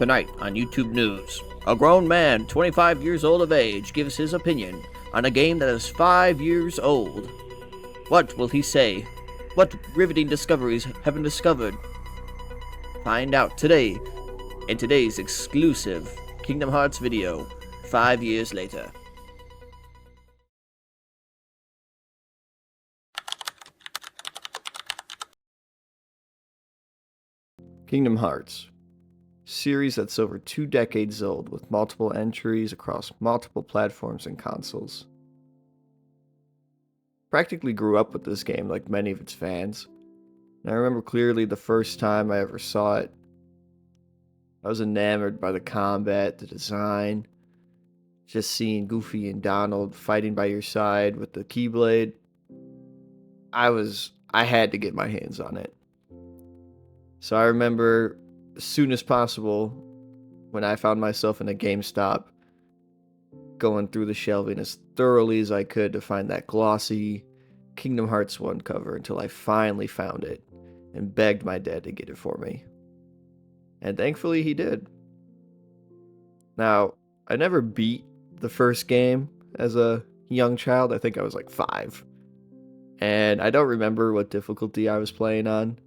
Tonight on YouTube News, a grown man, 25 years old of age, gives his opinion on a game that is 5 years old. What will he say? What riveting discoveries have been discovered? Find out today in today's exclusive Kingdom Hearts video, 5 years later. Kingdom Hearts, series that's over 2 decades old with multiple entries across multiple platforms and consoles. Practically grew up with this game like many of its fans, and I remember clearly the first time I ever saw it. I was enamored by the combat, the design, just seeing Goofy and Donald fighting by your side with the Keyblade. I had to get my hands on it. So I remember as soon as possible when I found myself in a GameStop going through the shelving as thoroughly as I could to find that glossy Kingdom Hearts 1 cover until I finally found it and begged my dad to get it for me. And thankfully he did. Now, I never beat the first game as a young child. I think I was like 5. And I don't remember what difficulty I was playing on.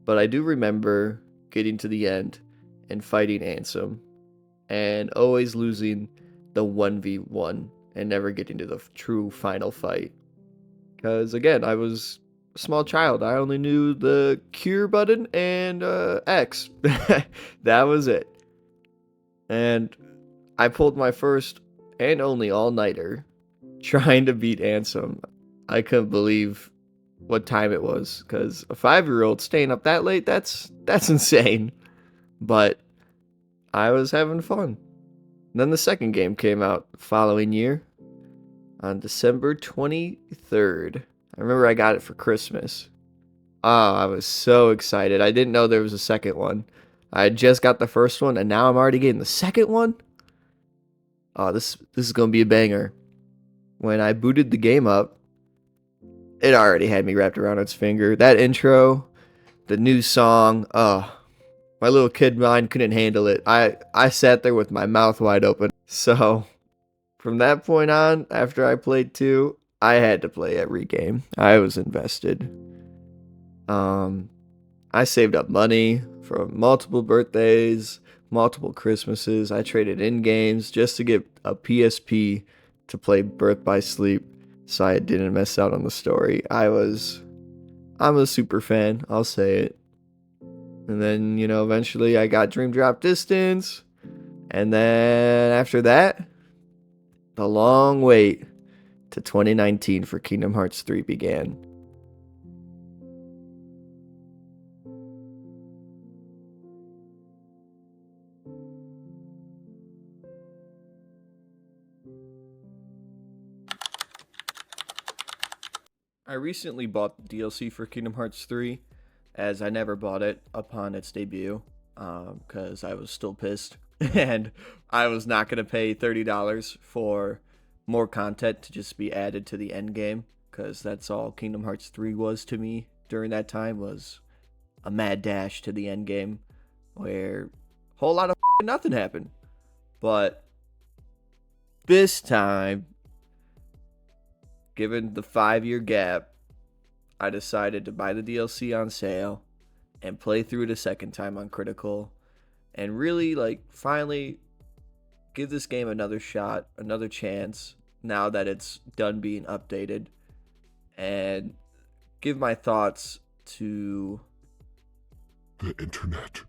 But I do remember getting to the end and fighting Ansem and always losing the 1v1 and never getting to the true final fight. Because again, I was a small child. I only knew the cure button and X. That was it. And I pulled my first and only all-nighter trying to beat Ansem. I couldn't believe what time it was, because a 5-year-old staying up that late, that's insane. But I was having fun. And then the second game came out the following year on December 23rd. I remember I got it for Christmas. Oh, I was so excited. I didn't know there was a second one. I had just got the first one, and now I'm already getting the second one? Oh, this is going to be a banger. When I booted the game up, it already had me wrapped around its finger. That intro, the new song, my little kid mind couldn't handle it. I sat there with my mouth wide open. So, from that point on, after I played 2, I had to play every game. I was invested. I saved up money for multiple birthdays, multiple Christmases. I traded in games just to get a PSP to play Birth by Sleep, so I didn't miss out on the story. I'm a super fan, I'll say it. And then, eventually I got Dream Drop Distance. And then after that, the long wait to 2019 for Kingdom Hearts 3 began. I recently bought the DLC for Kingdom Hearts 3, as I never bought it upon its debut, because I was still pissed, and I was not going to pay $30 for more content to just be added to the end game, because that's all Kingdom Hearts 3 was to me during that time, was a mad dash to the end game, where a whole lot of nothing happened. But this time, given the 5-year gap, I decided to buy the DLC on sale and play through it a second time on Critical and really, finally give this game another shot, another chance now that it's done being updated, and give my thoughts to the internet.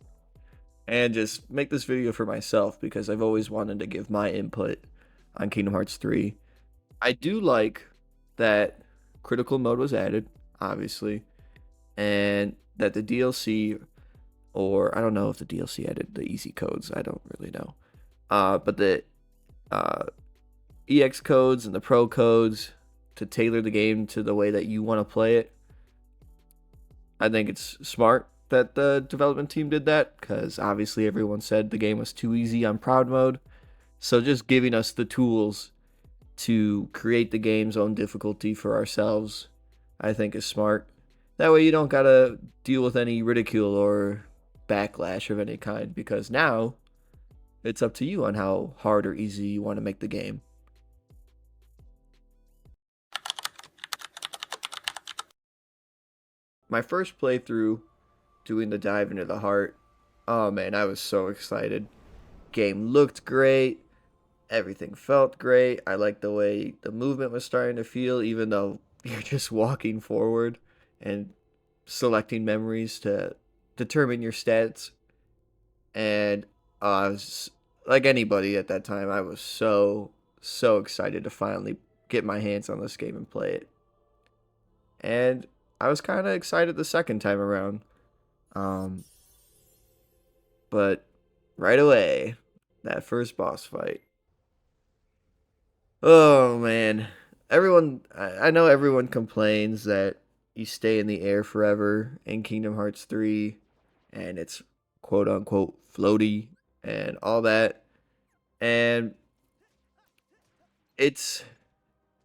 And just make this video for myself because I've always wanted to give my input on Kingdom Hearts 3. I do like that critical mode was added, obviously, and that the DLC, or I don't know if the DLC added the easy codes, I don't really know, but the EX codes and the Pro codes to tailor the game to the way that you want to play it. I think it's smart that the development team did that, because obviously everyone said the game was too easy on Proud Mode, so just giving us the tools to create the game's own difficulty for ourselves, I think is smart. That way you don't gotta deal with any ridicule or backlash of any kind, because now it's up to you on how hard or easy you want to make the game. My first playthrough doing the dive into the heart, oh man, I was so excited. Game looked great. Everything felt great. I liked the way the movement was starting to feel, even though you're just walking forward and selecting memories to determine your stats. And I was like anybody at that time, I was so excited to finally get my hands on this game and play it. And I was kind of excited the second time around. But right away, that first boss fight. Oh man. I know everyone complains that you stay in the air forever in Kingdom Hearts 3 and it's quote unquote floaty and all that. And it's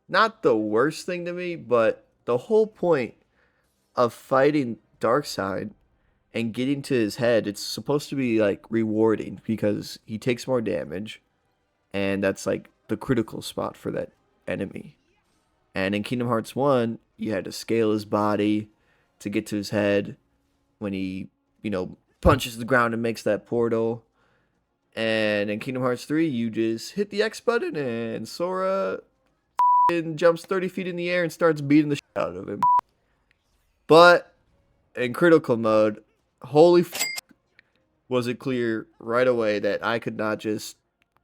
not the worst thing to me, but the whole point of fighting Darkseid and getting to his head, it's supposed to be like rewarding because he takes more damage, and that's like the critical spot for that enemy. And in Kingdom Hearts 1, you had to scale his body to get to his head when he, punches the ground and makes that portal. And in Kingdom Hearts 3, you just hit the X button and Sora jumps 30 feet in the air and starts beating the shit out of him. But in critical mode, holy was it clear right away that I could not just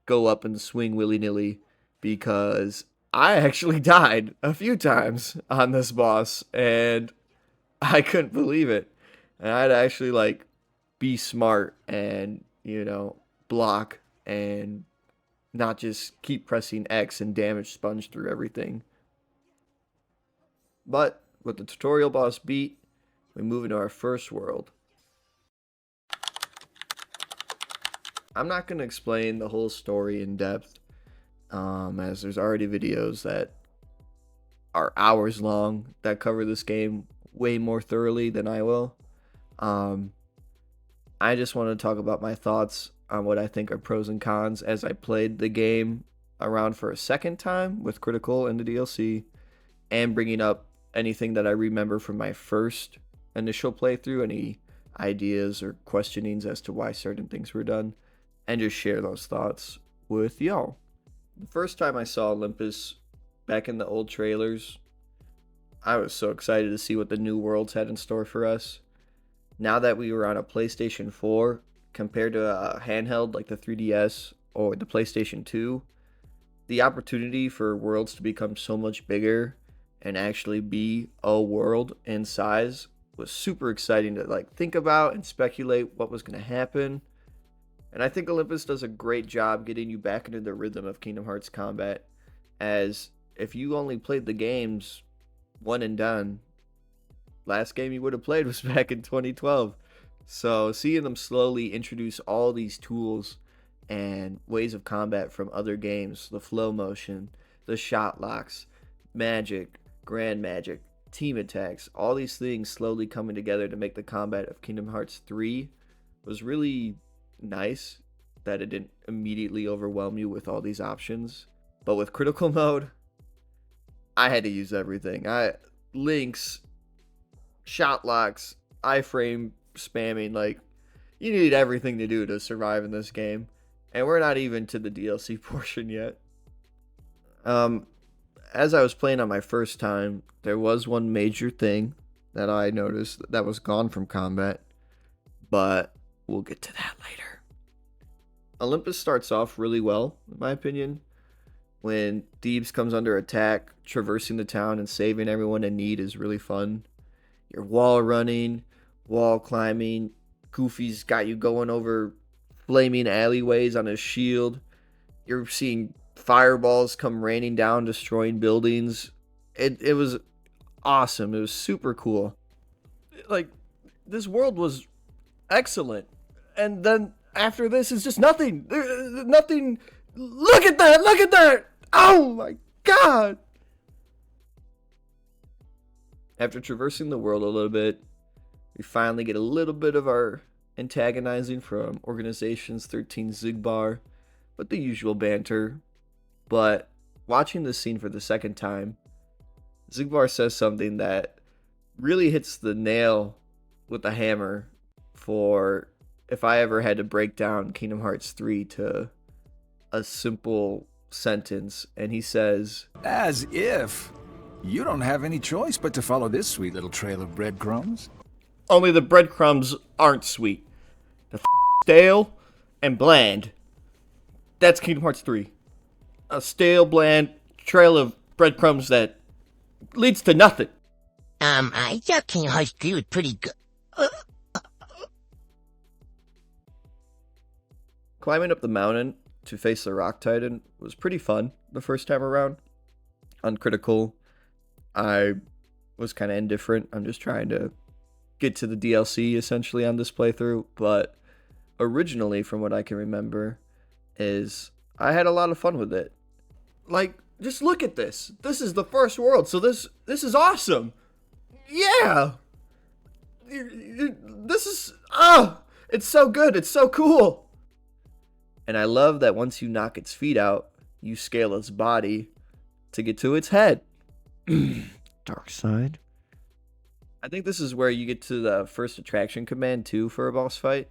go up and swing willy-nilly, because I actually died a few times on this boss and I couldn't believe it. And I had to actually be smart and, block and not just keep pressing X and damage sponge through everything. But with the tutorial boss beat, we move into our first world. I'm not going to explain the whole story in depth, as there's already videos that are hours long that cover this game way more thoroughly than I will. I just want to talk about my thoughts on what I think are pros and cons as I played the game around for a second time with Critical and the DLC, and bringing up anything that I remember from my first initial playthrough, any ideas or questionings as to why certain things were done, and just share those thoughts with y'all. The first time I saw Olympus back in the old trailers, I was so excited to see what the new worlds had in store for us. Now that we were on a PlayStation 4 compared to a handheld like the 3DS or the PlayStation 2, the opportunity for worlds to become so much bigger and actually be a world in size was super exciting to think about and speculate what was going to happen. And I think Olympus does a great job getting you back into the rhythm of Kingdom Hearts combat, as if you only played the games one and done, last game you would have played was back in 2012. So seeing them slowly introduce all these tools and ways of combat from other games, the flow motion, the shot locks, magic, grand magic, team attacks, all these things slowly coming together to make the combat of Kingdom Hearts 3 was really nice, that it didn't immediately overwhelm you with all these options. But with critical mode, I had to use everything. Links, shot locks, iframe spamming, you need everything to do to survive in this game. And we're not even to the DLC portion yet. As I was playing on my first time, there was one major thing that I noticed that was gone from combat, but we'll get to that later. Olympus starts off really well, in my opinion. When Thebes comes under attack, traversing the town and saving everyone in need is really fun. You're wall running, wall climbing. Goofy's got you going over flaming alleyways on his shield. You're seeing fireballs come raining down, destroying buildings. It was awesome. It was super cool. This world was excellent. And then after this is just nothing. Nothing. Look at that. Look at that. Oh my God. After traversing the world a little bit, we finally get a little bit of our antagonizing from Organizations 13 Zigbar, with the usual banter. But watching this scene for the second time, Zigbar says something that really hits the nail with the hammer for if I ever had to break down Kingdom Hearts 3 to a simple sentence. And he says, As if you don't have any choice but to follow this sweet little trail of breadcrumbs. only the breadcrumbs aren't sweet. They're stale and bland. That's Kingdom Hearts 3. A stale, bland trail of breadcrumbs that leads to nothing. I thought Kingdom Hearts 3 was pretty good. Climbing up the mountain to face the Rock Titan was pretty fun the first time around. Uncritical, I was kind of indifferent. I'm just trying to get to the DLC essentially on this playthrough. But originally, from what I can remember, is I had a lot of fun with it. Like, just look at this. This is the first world, so this is awesome. Yeah. This is, it's so good. It's so cool. And I love that once you knock its feet out, you scale its body to get to its head. Dark side. I think this is where you get to the first attraction command too for a boss fight.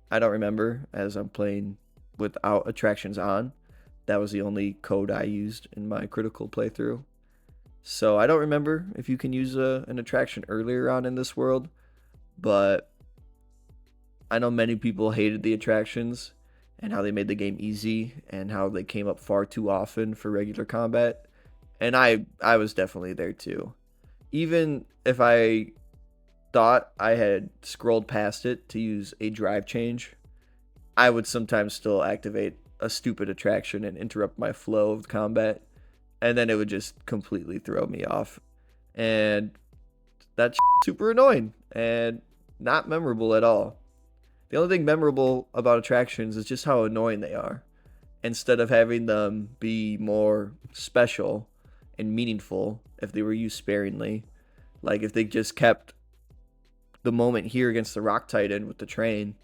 I don't remember, as I'm playing without attractions on. That was the only code I used in my critical playthrough. So I don't remember if you can use an attraction earlier on in this world. But I know many people hated the attractions and how they made the game easy and how they came up far too often for regular combat. And I was definitely there too. Even if I thought I had scrolled past it to use a drive change, I would sometimes still activate a stupid attraction and interrupt my flow of combat. And then it would just completely throw me off. And that's super annoying and not memorable at all. The only thing memorable about attractions is just how annoying they are. Instead of having them be more special and meaningful if they were used sparingly. Like if they just kept the moment here against the Rock Titan with the train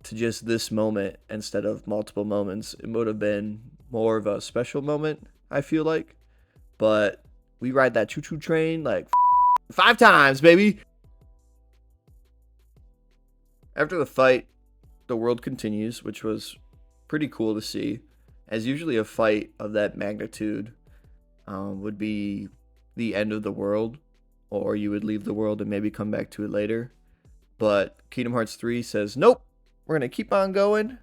to just this moment instead of multiple moments, it would have been more of a special moment, I feel like. But we ride that choo-choo train like 5 times, baby. After the fight, the world continues, which was pretty cool to see, as usually a fight of that magnitude would be the end of the world, or you would leave the world and maybe come back to it later. But Kingdom Hearts 3 says, nope, we're going to keep on going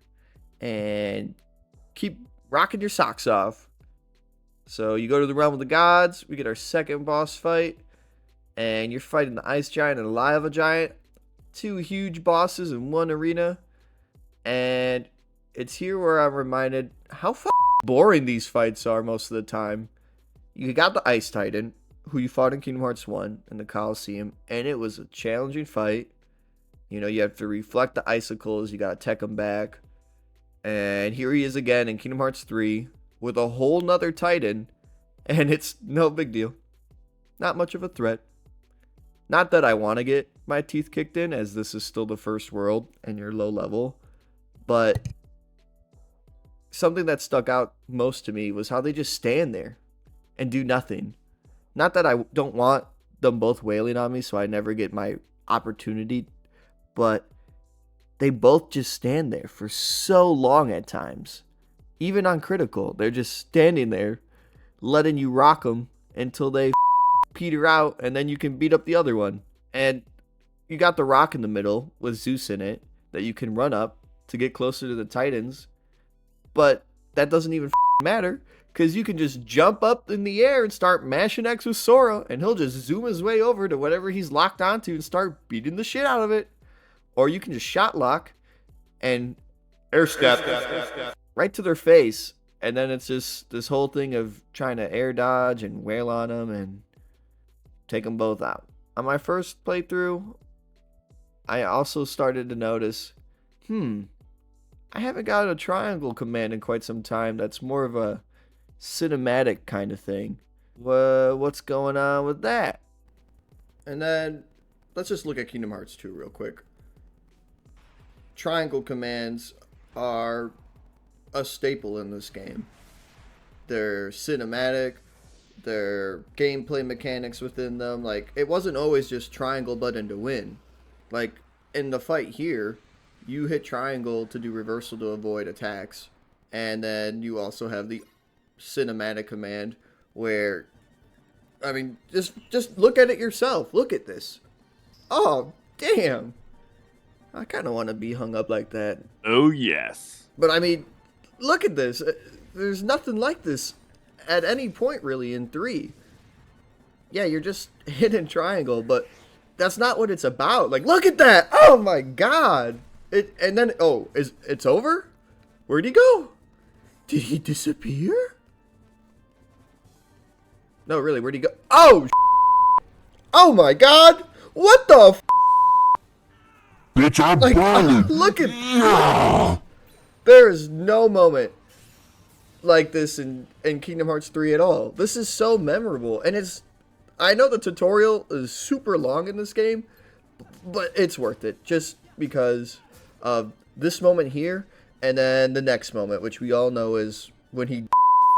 and keep rocking your socks off. So you go to the realm of the gods, we get our second boss fight, and you're fighting the ice giant and the lava giant. 2 huge bosses in one arena. And it's here where I'm reminded how boring these fights are most of the time. You got the Ice Titan, who you fought in Kingdom Hearts 1 in the Coliseum, and it was a challenging fight. You know, you have to reflect the icicles, you gotta tech them back. And here he is again in Kingdom Hearts 3 with a whole nother Titan, and it's no big deal. Not much of a threat. Not that I want to get my teeth kicked in, as this is still the first world and you're low level. But something that stuck out most to me was how they just stand there and do nothing. Not that I don't want them both wailing on me so I never get my opportunity, but they both just stand there for so long at times. Even on critical, they're just standing there letting you rock them until they peter out, and then you can beat up the other one. And you got the rock in the middle with Zeus in it that you can run up to get closer to the Titans. But that doesn't even matter, because you can just jump up in the air and start mashing X with Sora, and he'll just zoom his way over to whatever he's locked onto and start beating the shit out of it. Or you can just shot lock and air step right to their face, and then it's just this whole thing of trying to air dodge and wail on them and take them both out. On my first playthrough, I also started to notice, I haven't got a triangle command in quite some time that's more of a cinematic kind of thing. What's going on with that? And then, let's just look at Kingdom Hearts 2 real quick. triangle commands are a staple in this game. They're cinematic, their gameplay mechanics within them. Like, it wasn't always just triangle button to win. Like, in the fight here, you hit triangle to do reversal to avoid attacks. And then you also have the cinematic command where, I mean, just look at it yourself. Look at this. Oh, damn. I kind of want to be hung up like that. Oh, yes. But, I mean, look at this. There's nothing like this at any point, really, in 3. Yeah, you're just hitting triangle, but that's not what it's about. Like, look at that! Oh, my God! And then, it's over? Where'd he go? Did he disappear? No, really, where'd he go? Oh, oh, my God! What the Bitch, I'm like, burning. look at... Yeah. There is no moment like this in Kingdom Hearts 3 at all. This is so memorable. And it's... I know the tutorial is super long in this game, but it's worth it. Just because of this moment here, and then the next moment, which we all know is when he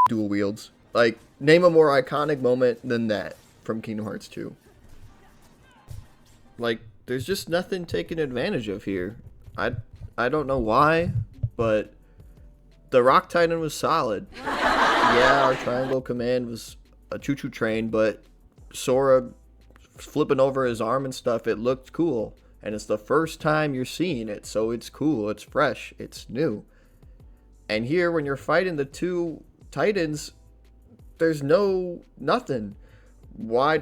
dual wields. Like, name a more iconic moment than that from Kingdom Hearts 2. Like, there's just nothing taken advantage of here. I don't know why, but the Rock Titan was solid. Yeah, our triangle command was a choo-choo train, but Sora flipping over his arm and stuff, it looked cool. And it's the first time you're seeing it, so it's cool, it's fresh, it's new. And here, when you're fighting the two Titans, there's nothing. Why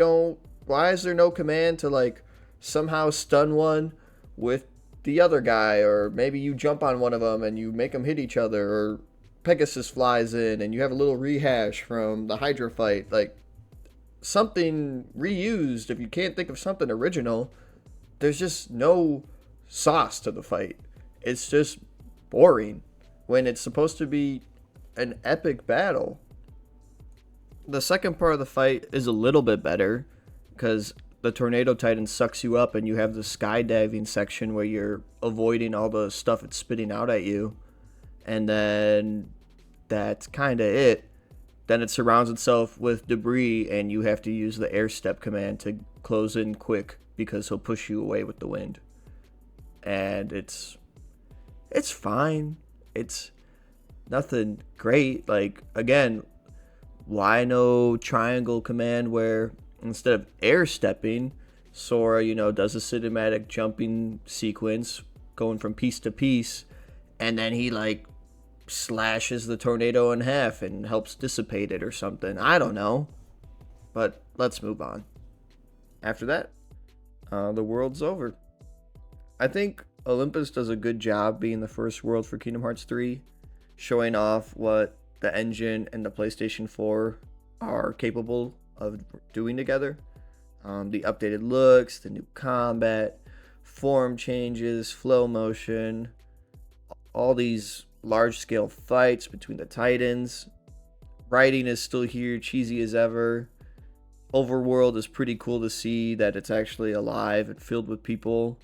is there no command to, like, somehow stun one with the other guy, or maybe you jump on one of them and you make them hit each other, or Pegasus flies in and you have a little rehash from the Hydra fight, like something reused. If you can't think of something original, there's just no sauce to the fight. It's just boring when it's supposed to be an epic battle. The second part of the fight is a little bit better because the Tornado Titan sucks you up and you have the skydiving section where you're avoiding all the stuff it's spitting out at you. And then that's kind of it. Then it surrounds itself with debris and you have to use the air step command to close in quick because he'll push you away with the wind. And it's fine. It's nothing great. Like, again, why no triangle command where instead of air stepping, Sora, does a cinematic jumping sequence going from piece to piece, and then he, like, slashes the tornado in half and helps dissipate it or something. I don't know. But let's move on. After that, the world's over. I think Olympus does a good job being the first world for Kingdom Hearts 3, showing off what the engine and the PlayStation 4 are capable of doing together. The updated looks, the new combat, form changes, flow motion, all these large-scale fights between the Titans. Writing is still here, cheesy as ever. Overworld is pretty cool to see that it's actually alive and filled with people.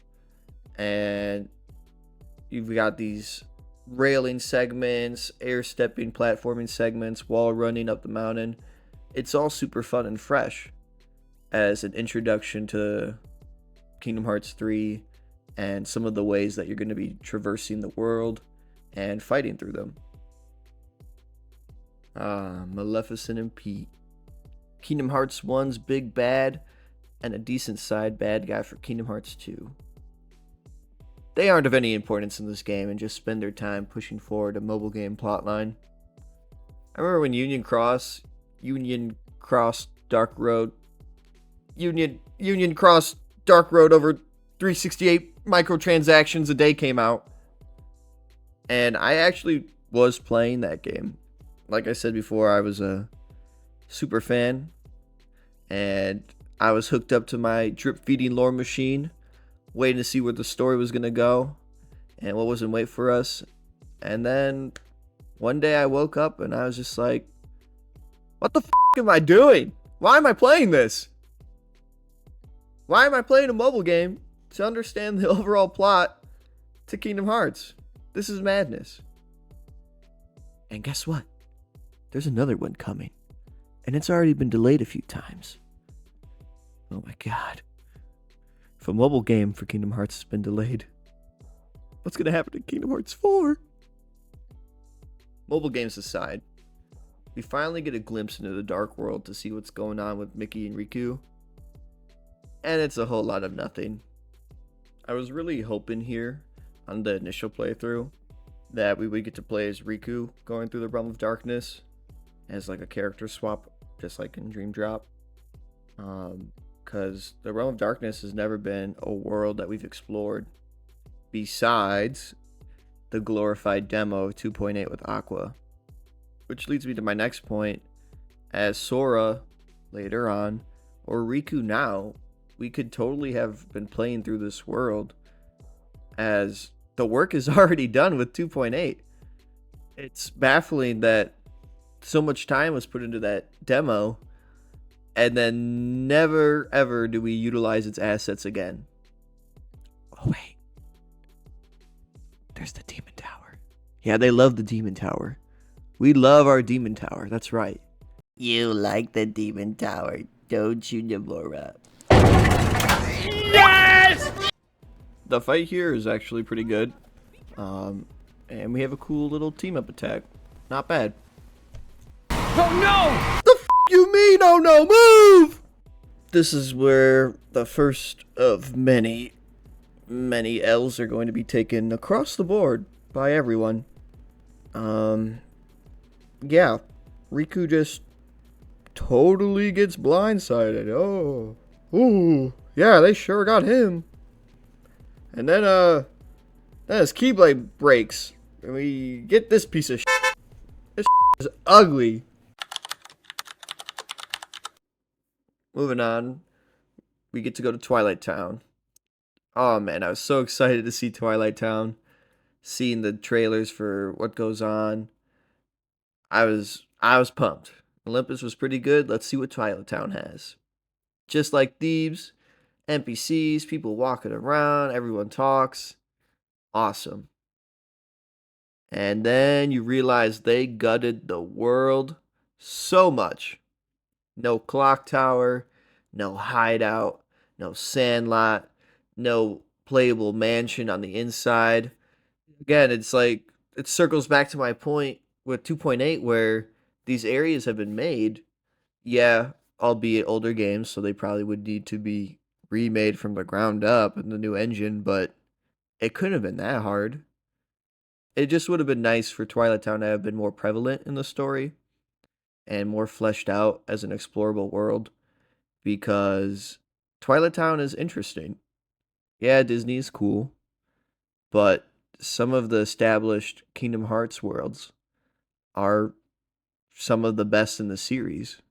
And you've got these railing segments, air stepping, platforming segments, wall running up the mountain. It's all super fun and fresh as an introduction to Kingdom Hearts 3 and some of the ways that you're going to be traversing the world and fighting through them. Maleficent and Pete. Kingdom Hearts 1's big bad and a decent side bad guy for Kingdom Hearts 2. They aren't of any importance in this game and just spend their time pushing forward a mobile game plotline. I remember when Union Cross Dark Road over 368 microtransactions a day came out. And I actually was playing that game. Like I said before, I was a super fan. And I was hooked up to my drip feeding lore machine, waiting to see where the story was going to go and what was in wait for us. And then one day I woke up and I was just like, what the f*** am I doing? Why am I playing this? Why am I playing a mobile game to understand the overall plot to Kingdom Hearts. This is madness. And guess what? There's another one coming. And it's already been delayed a few times. Oh my god. If a mobile game for Kingdom Hearts has been delayed, what's going to happen to Kingdom Hearts 4? Mobile games aside, we finally get a glimpse into the Dark World to see what's going on with Mickey and Riku. And it's a whole lot of nothing. I was really hoping here on the initial playthrough that we would get to play as Riku going through the Realm of Darkness as like a character swap, just like in Dream Drop. Because the Realm of Darkness has never been a world that we've explored besides the glorified demo of 2.8 with Aqua. Which leads me to my next point. As Sora later on, or Riku now, we could totally have been playing through this world as the work is already done with 2.8. It's baffling that so much time was put into that demo and then never ever do we utilize its assets again. Oh wait. There's the Demon Tower. Yeah, they love the Demon Tower. We love our Demon Tower, that's right. You like the Demon Tower, don't you, Namora? The fight here is actually pretty good. And we have a cool little team-up attack. Not bad. Oh no! The f*** you mean, oh no, move! This is where the first of many L's are going to be taken across the board by everyone. Yeah, Riku just totally gets blindsided. Oh, ooh, yeah, they sure got him. And then his Keyblade breaks, and we get this piece of shit. This is ugly. Moving on, we get to go to Twilight Town. Oh man, I was so excited to see Twilight Town. Seeing the trailers for what goes on. I was pumped. Olympus was pretty good. Let's see what Twilight Town has. Just like Thebes, NPCs, people walking around, everyone talks. Awesome. And then you realize they gutted the world so much. No clock tower, no hideout, no sandlot, no playable mansion on the inside. Again, it's like, it circles back to my point with 2.8 where these areas have been made. Yeah, albeit older games, so they probably would need to be remade from the ground up in the new engine, but it couldn't have been that hard. It just would have been nice for Twilight Town to have been more prevalent in the story and more fleshed out as an explorable world, because Twilight Town is interesting. Yeah, Disney's cool, but some of the established Kingdom Hearts worlds are some of the best in the series.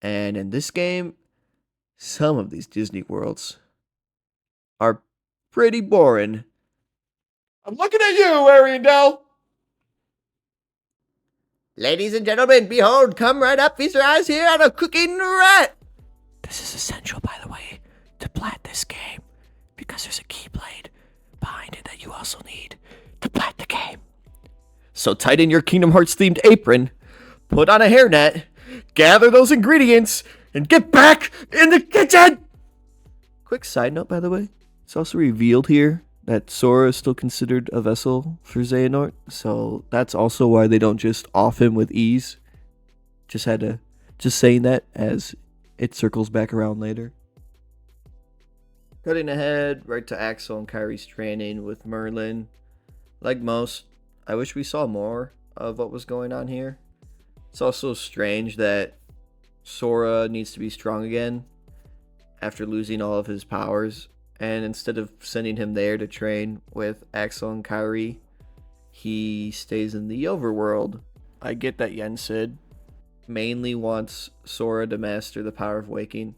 And in this game, some of these Disney worlds are pretty boring. I'm looking at you, Ariandel! Ladies and gentlemen, behold, come right up, feast your eyes here on a cooking rat. This is essential, by the way, to plat this game, because there's a Keyblade behind it that you also need to plat the game. So tighten your Kingdom Hearts themed apron, put on a hairnet, gather those ingredients, and get back in the kitchen! Quick side note, by the way, it's also revealed here that Sora is still considered a vessel for Xehanort, so that's also why they don't just off him with ease. Just saying that as it circles back around later. Cutting ahead, right to Axel and Kyrie's training with Merlin. Like most, I wish we saw more of what was going on here. It's also strange that Sora needs to be strong again after losing all of his powers. And instead of sending him there to train with Axel and Kyrie, he stays in the overworld. I get that Yensid mainly wants Sora to master the power of waking,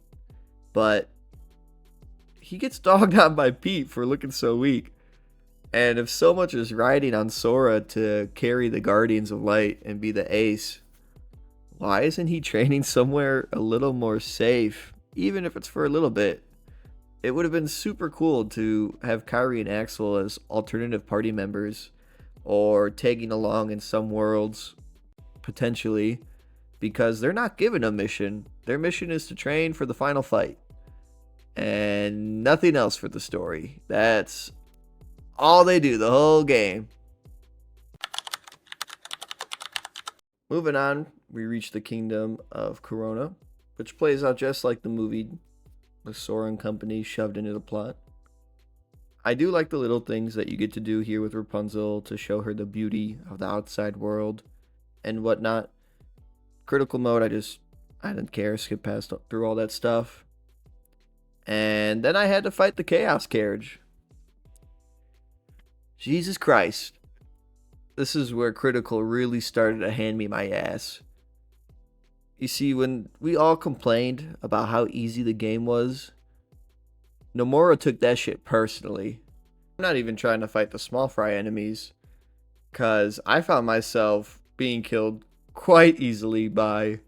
but he gets dogged on by Pete for looking so weak. And if so much is riding on Sora to carry the Guardians of Light and be the ace, why isn't he training somewhere a little more safe, even if it's for a little bit? It would have been super cool to have Kyrie and Axel as alternative party members or tagging along in some worlds, potentially, because they're not given a mission. Their mission is to train for the final fight and nothing else for the story. That's all they do the whole game. Moving on, we reach the kingdom of Corona, which plays out just like the movie, with Sora and company shoved into the plot. I do like the little things that you get to do here with Rapunzel to show her the beauty of the outside world and whatnot. Critical mode, I didn't care, skip past through all that stuff. And then I had to fight the Chaos Carriage. Jesus Christ. This is where Critical really started to hand me my ass. You see, when we all complained about how easy the game was, Nomura took that shit personally. I'm not even trying to fight the small fry enemies, because I found myself being killed quite easily by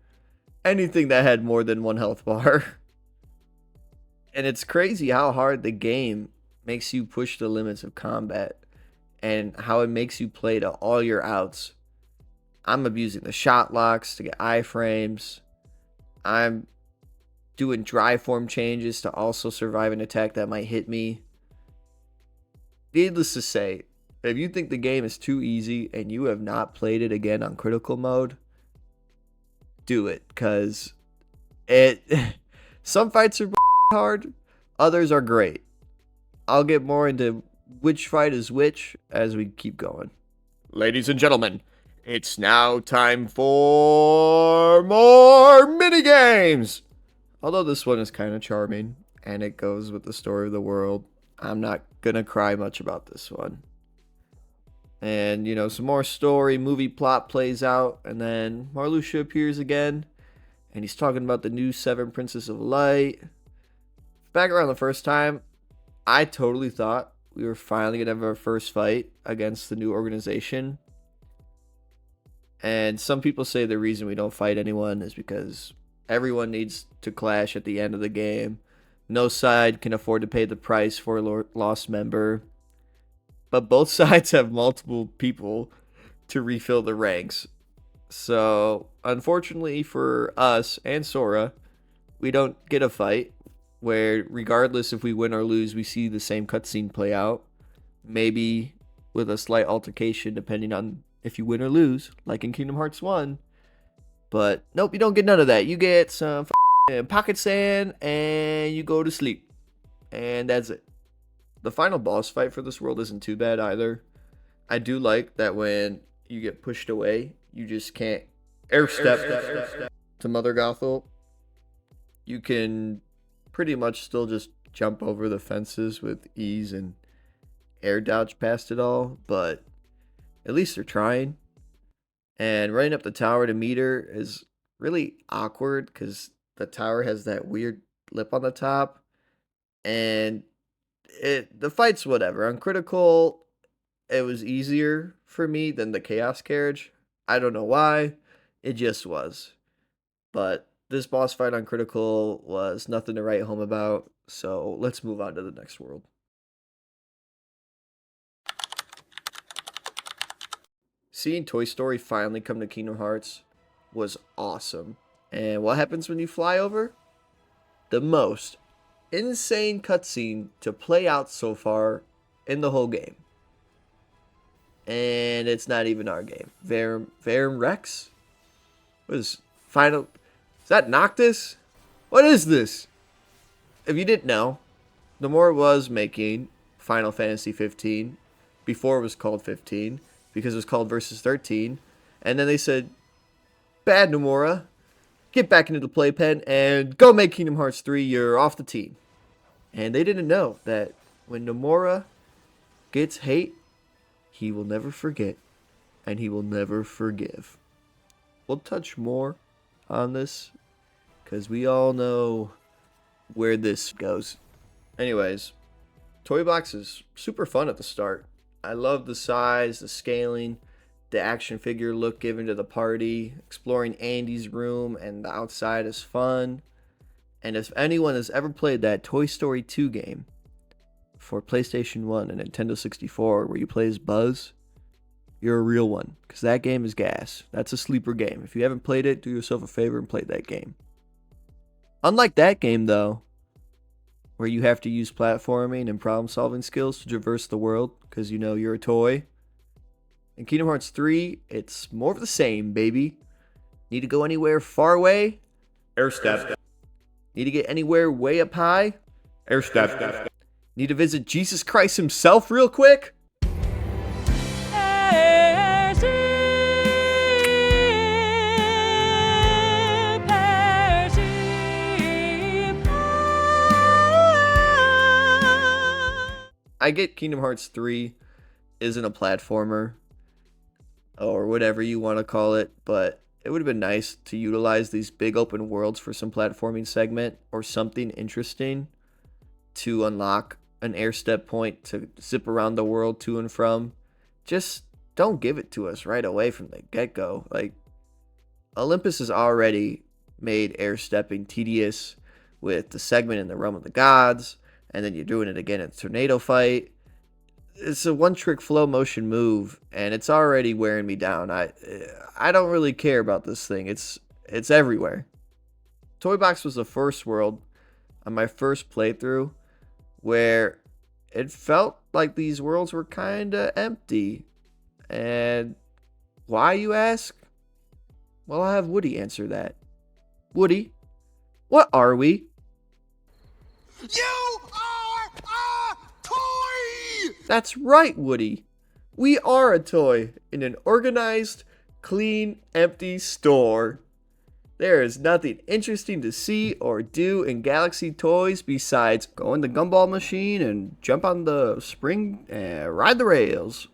anything that had more than one health bar. And it's crazy how hard the game makes you push the limits of combat and how it makes you play to all your outs. I'm abusing the shot locks to get iframes. I'm doing dry form changes to also survive an attack that might hit me. Needless to say, if you think the game is too easy and you have not played it again on critical mode, do it, because some fights are hard, others are great. I'll get more into which fight is which as we keep going. Ladies and gentlemen, it's now time for more minigames! Although this one is kind of charming, and it goes with the story of the world, I'm not gonna cry much about this one. And, you know, some more story, movie plot plays out, and then Marluxia appears again, and he's talking about the new 7 Princess of Light. Back around the first time, I totally thought we were finally gonna have our first fight against the new organization. And some people say the reason we don't fight anyone is because everyone needs to clash at the end of the game. No side can afford to pay the price for a lost member. But both sides have multiple people to refill the ranks. So, unfortunately for us and Sora, we don't get a fight where, regardless if we win or lose, we see the same cutscene play out. Maybe with a slight altercation depending on if you win or lose, like in Kingdom Hearts 1. But nope, you don't get none of that. You get some pocket sand and you go to sleep. And that's it. The final boss fight for this world isn't too bad either. I do like that when you get pushed away, you just can't air step to Mother Gothel. You can pretty much still just jump over the fences with ease and air dodge past it all, but at least they're trying. And running up the tower to meet her is really awkward because the tower has that weird lip on the top. And the fight's whatever. On critical, it was easier for me than the Chaos Carriage. I don't know why. It just was. But this boss fight on critical was nothing to write home about. So let's move on to the next world. Seeing Toy Story finally come to Kingdom Hearts was awesome. And what happens when you fly over? The most insane cutscene to play out so far in the whole game. And it's not even our game. Verum Rex? What is final? Is that Noctis? What is this? If you didn't know, Nomura was making Final Fantasy 15 before it was called 15 because it was called Versus 13. And then they said, bad Nomura, get back into the playpen and go make Kingdom Hearts 3. You're off the team. And they didn't know that when Nomura gets hate, he will never forget and he will never forgive. We'll touch more on this because we all know where this goes. Anyways, Toy Box is super fun at the start. I love the size, the scaling, the action figure look given to the party. Exploring Andy's room and the outside is fun. And if anyone has ever played that Toy Story 2 game for PlayStation 1 and Nintendo 64 where you play as Buzz, you're a real one, because that game is gas. That's a sleeper game. If you haven't played it, do yourself a favor and play that game. Unlike that game, though, where you have to use platforming and problem-solving skills to traverse the world, because you know you're a toy, in Kingdom Hearts 3, it's more of the same, baby. Need to go anywhere far away? Air step. Need to get anywhere way up high? Air step. Need to visit Jesus Christ himself real quick? I get Kingdom Hearts 3 isn't a platformer, or whatever you want to call it, but it would have been nice to utilize these big open worlds for some platforming segment or something interesting to unlock an air step point to zip around the world to and from. Just don't give it to us right away from the get-go. Like, Olympus has already made air stepping tedious with the segment in the Realm of the Gods, and then you're doing it again in Tornado Fight. It's a one-trick flow motion move, and it's already wearing me down. I don't really care about this thing. It's everywhere. Toy Box was the first world on my first playthrough where it felt like these worlds were kind of empty. And why, you ask? Well, I'll have Woody answer that. Woody, what are we? You are a toy! That's right, Woody. We are a toy in an organized, clean, empty store. There is nothing interesting to see or do in Galaxy Toys besides go in the gumball machine and jump on the spring and ride the rails.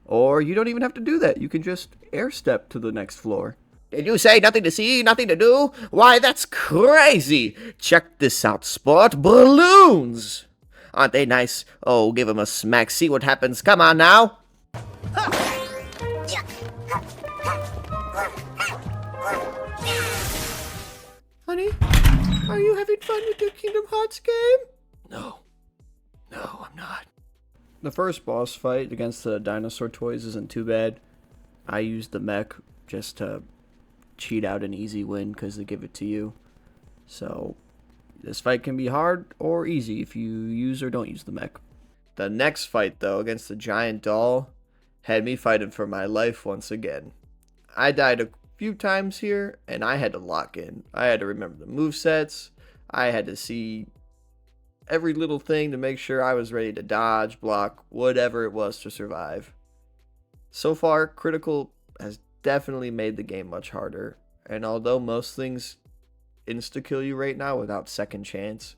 Or you don't even have to do that. You can just air step to the next floor. Did you say nothing to see, nothing to do? Why, that's crazy! Check this out, sport. Balloons! Aren't they nice? Oh, give 'em a smack. See what happens. Come on now. Honey, are you having fun with your Kingdom Hearts game? No, I'm not. The first boss fight against the dinosaur toys isn't too bad. I used the mech just to cheat out an easy win because they give it to you. So this fight can be hard or easy if you use or don't use the mech. The next fight, though, against the giant doll, had me fighting for my life once again. I died a few times here, and I had to lock in. I had to remember the movesets. I had to see every little thing to make sure I was ready to dodge, block, whatever it was to survive. So far, Critical has definitely made the game much harder, and although most things insta-kill you right now without second chance,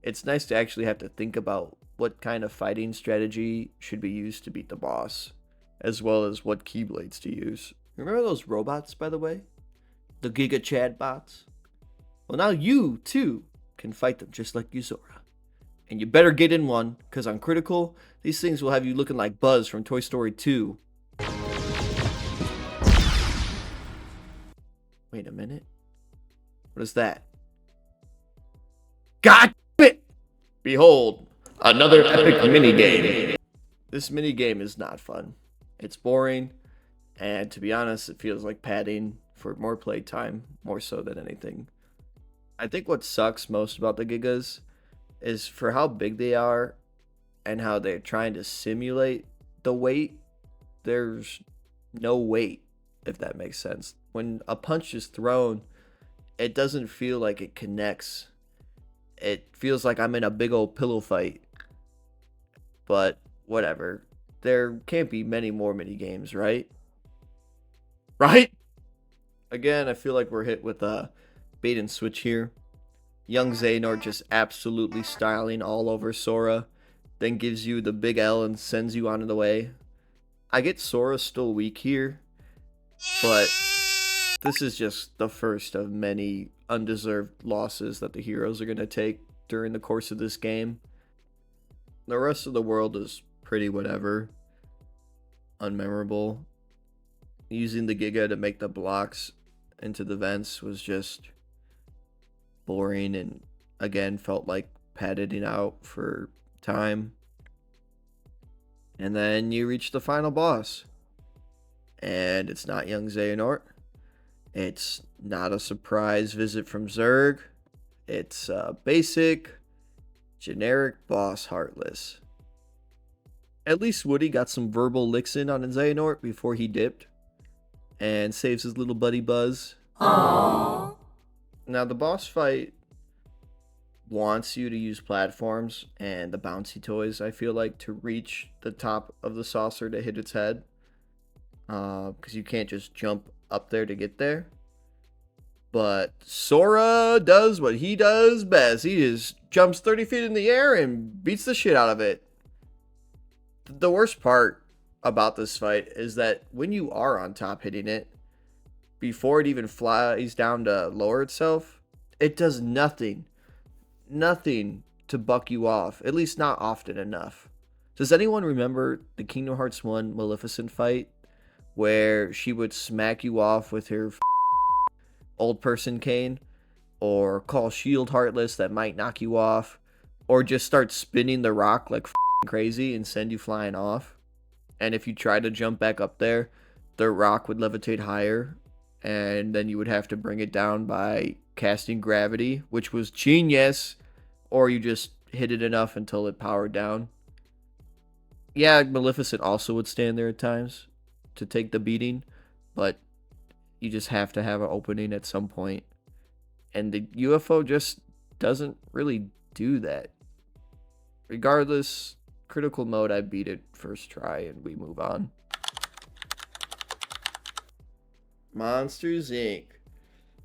it's nice to actually have to think about what kind of fighting strategy should be used to beat the boss, as well as what Keyblades to use. Remember those robots, by the way? The Giga Chad bots? Well, now you, too, can fight them just like Yuzora. And you better get in one, because on Critical, these things will have you looking like Buzz from Toy Story 2. Wait a minute. What is that? God damn it! Behold, another epic minigame. This minigame is not fun. It's boring, and to be honest, it feels like padding for more playtime, more so than anything. I think what sucks most about the Gigas is for how big they are and how they're trying to simulate the weight. There's no weight, if that makes sense. When a punch is thrown, it doesn't feel like it connects. It feels like I'm in a big old pillow fight. But whatever. There can't be many more mini games, right? Right? Again, I feel like we're hit with a bait and switch here. Young Xehanort just absolutely styling all over Sora, then gives you the big L and sends you on the way. I get Sora's still weak here, but this is just the first of many undeserved losses that the heroes are going to take during the course of this game. The rest of the world is pretty whatever. Unmemorable. Using the Giga to make the blocks into the vents was just boring and again felt like padding out for time. And then you reach the final boss. And it's not young Xehanort. It's not a surprise visit from Zerg. It's a basic, generic boss Heartless. At least Woody got some verbal licks in on Xehanort before he dipped. And saves his little buddy Buzz. Aww. Now the boss fight wants you to use platforms and the bouncy toys, I feel like, to reach the top of the saucer to hit its head. Because you can't just jump up there to get there. But Sora does what he does best. He just jumps 30 feet in the air and beats the shit out of it. The worst part about this fight is that when you are on top hitting it, before it even flies down to lower itself, it does nothing to buck you off, at least not often enough. Does anyone remember the Kingdom Hearts 1 Maleficent fight where she would smack you off with her old person cane, or call Shield Heartless that might knock you off, or just start spinning the rock like crazy and send you flying off? And if you try to jump back up there, the rock would levitate higher, and then you would have to bring it down by casting gravity, which was genius, or you just hit it enough until it powered down. Yeah, Maleficent also would stand there at times to take the beating, but you just have to have an opening at some point. And the UFO just doesn't really do that. Regardless, critical mode, I beat it first try and we move on. Monsters Inc.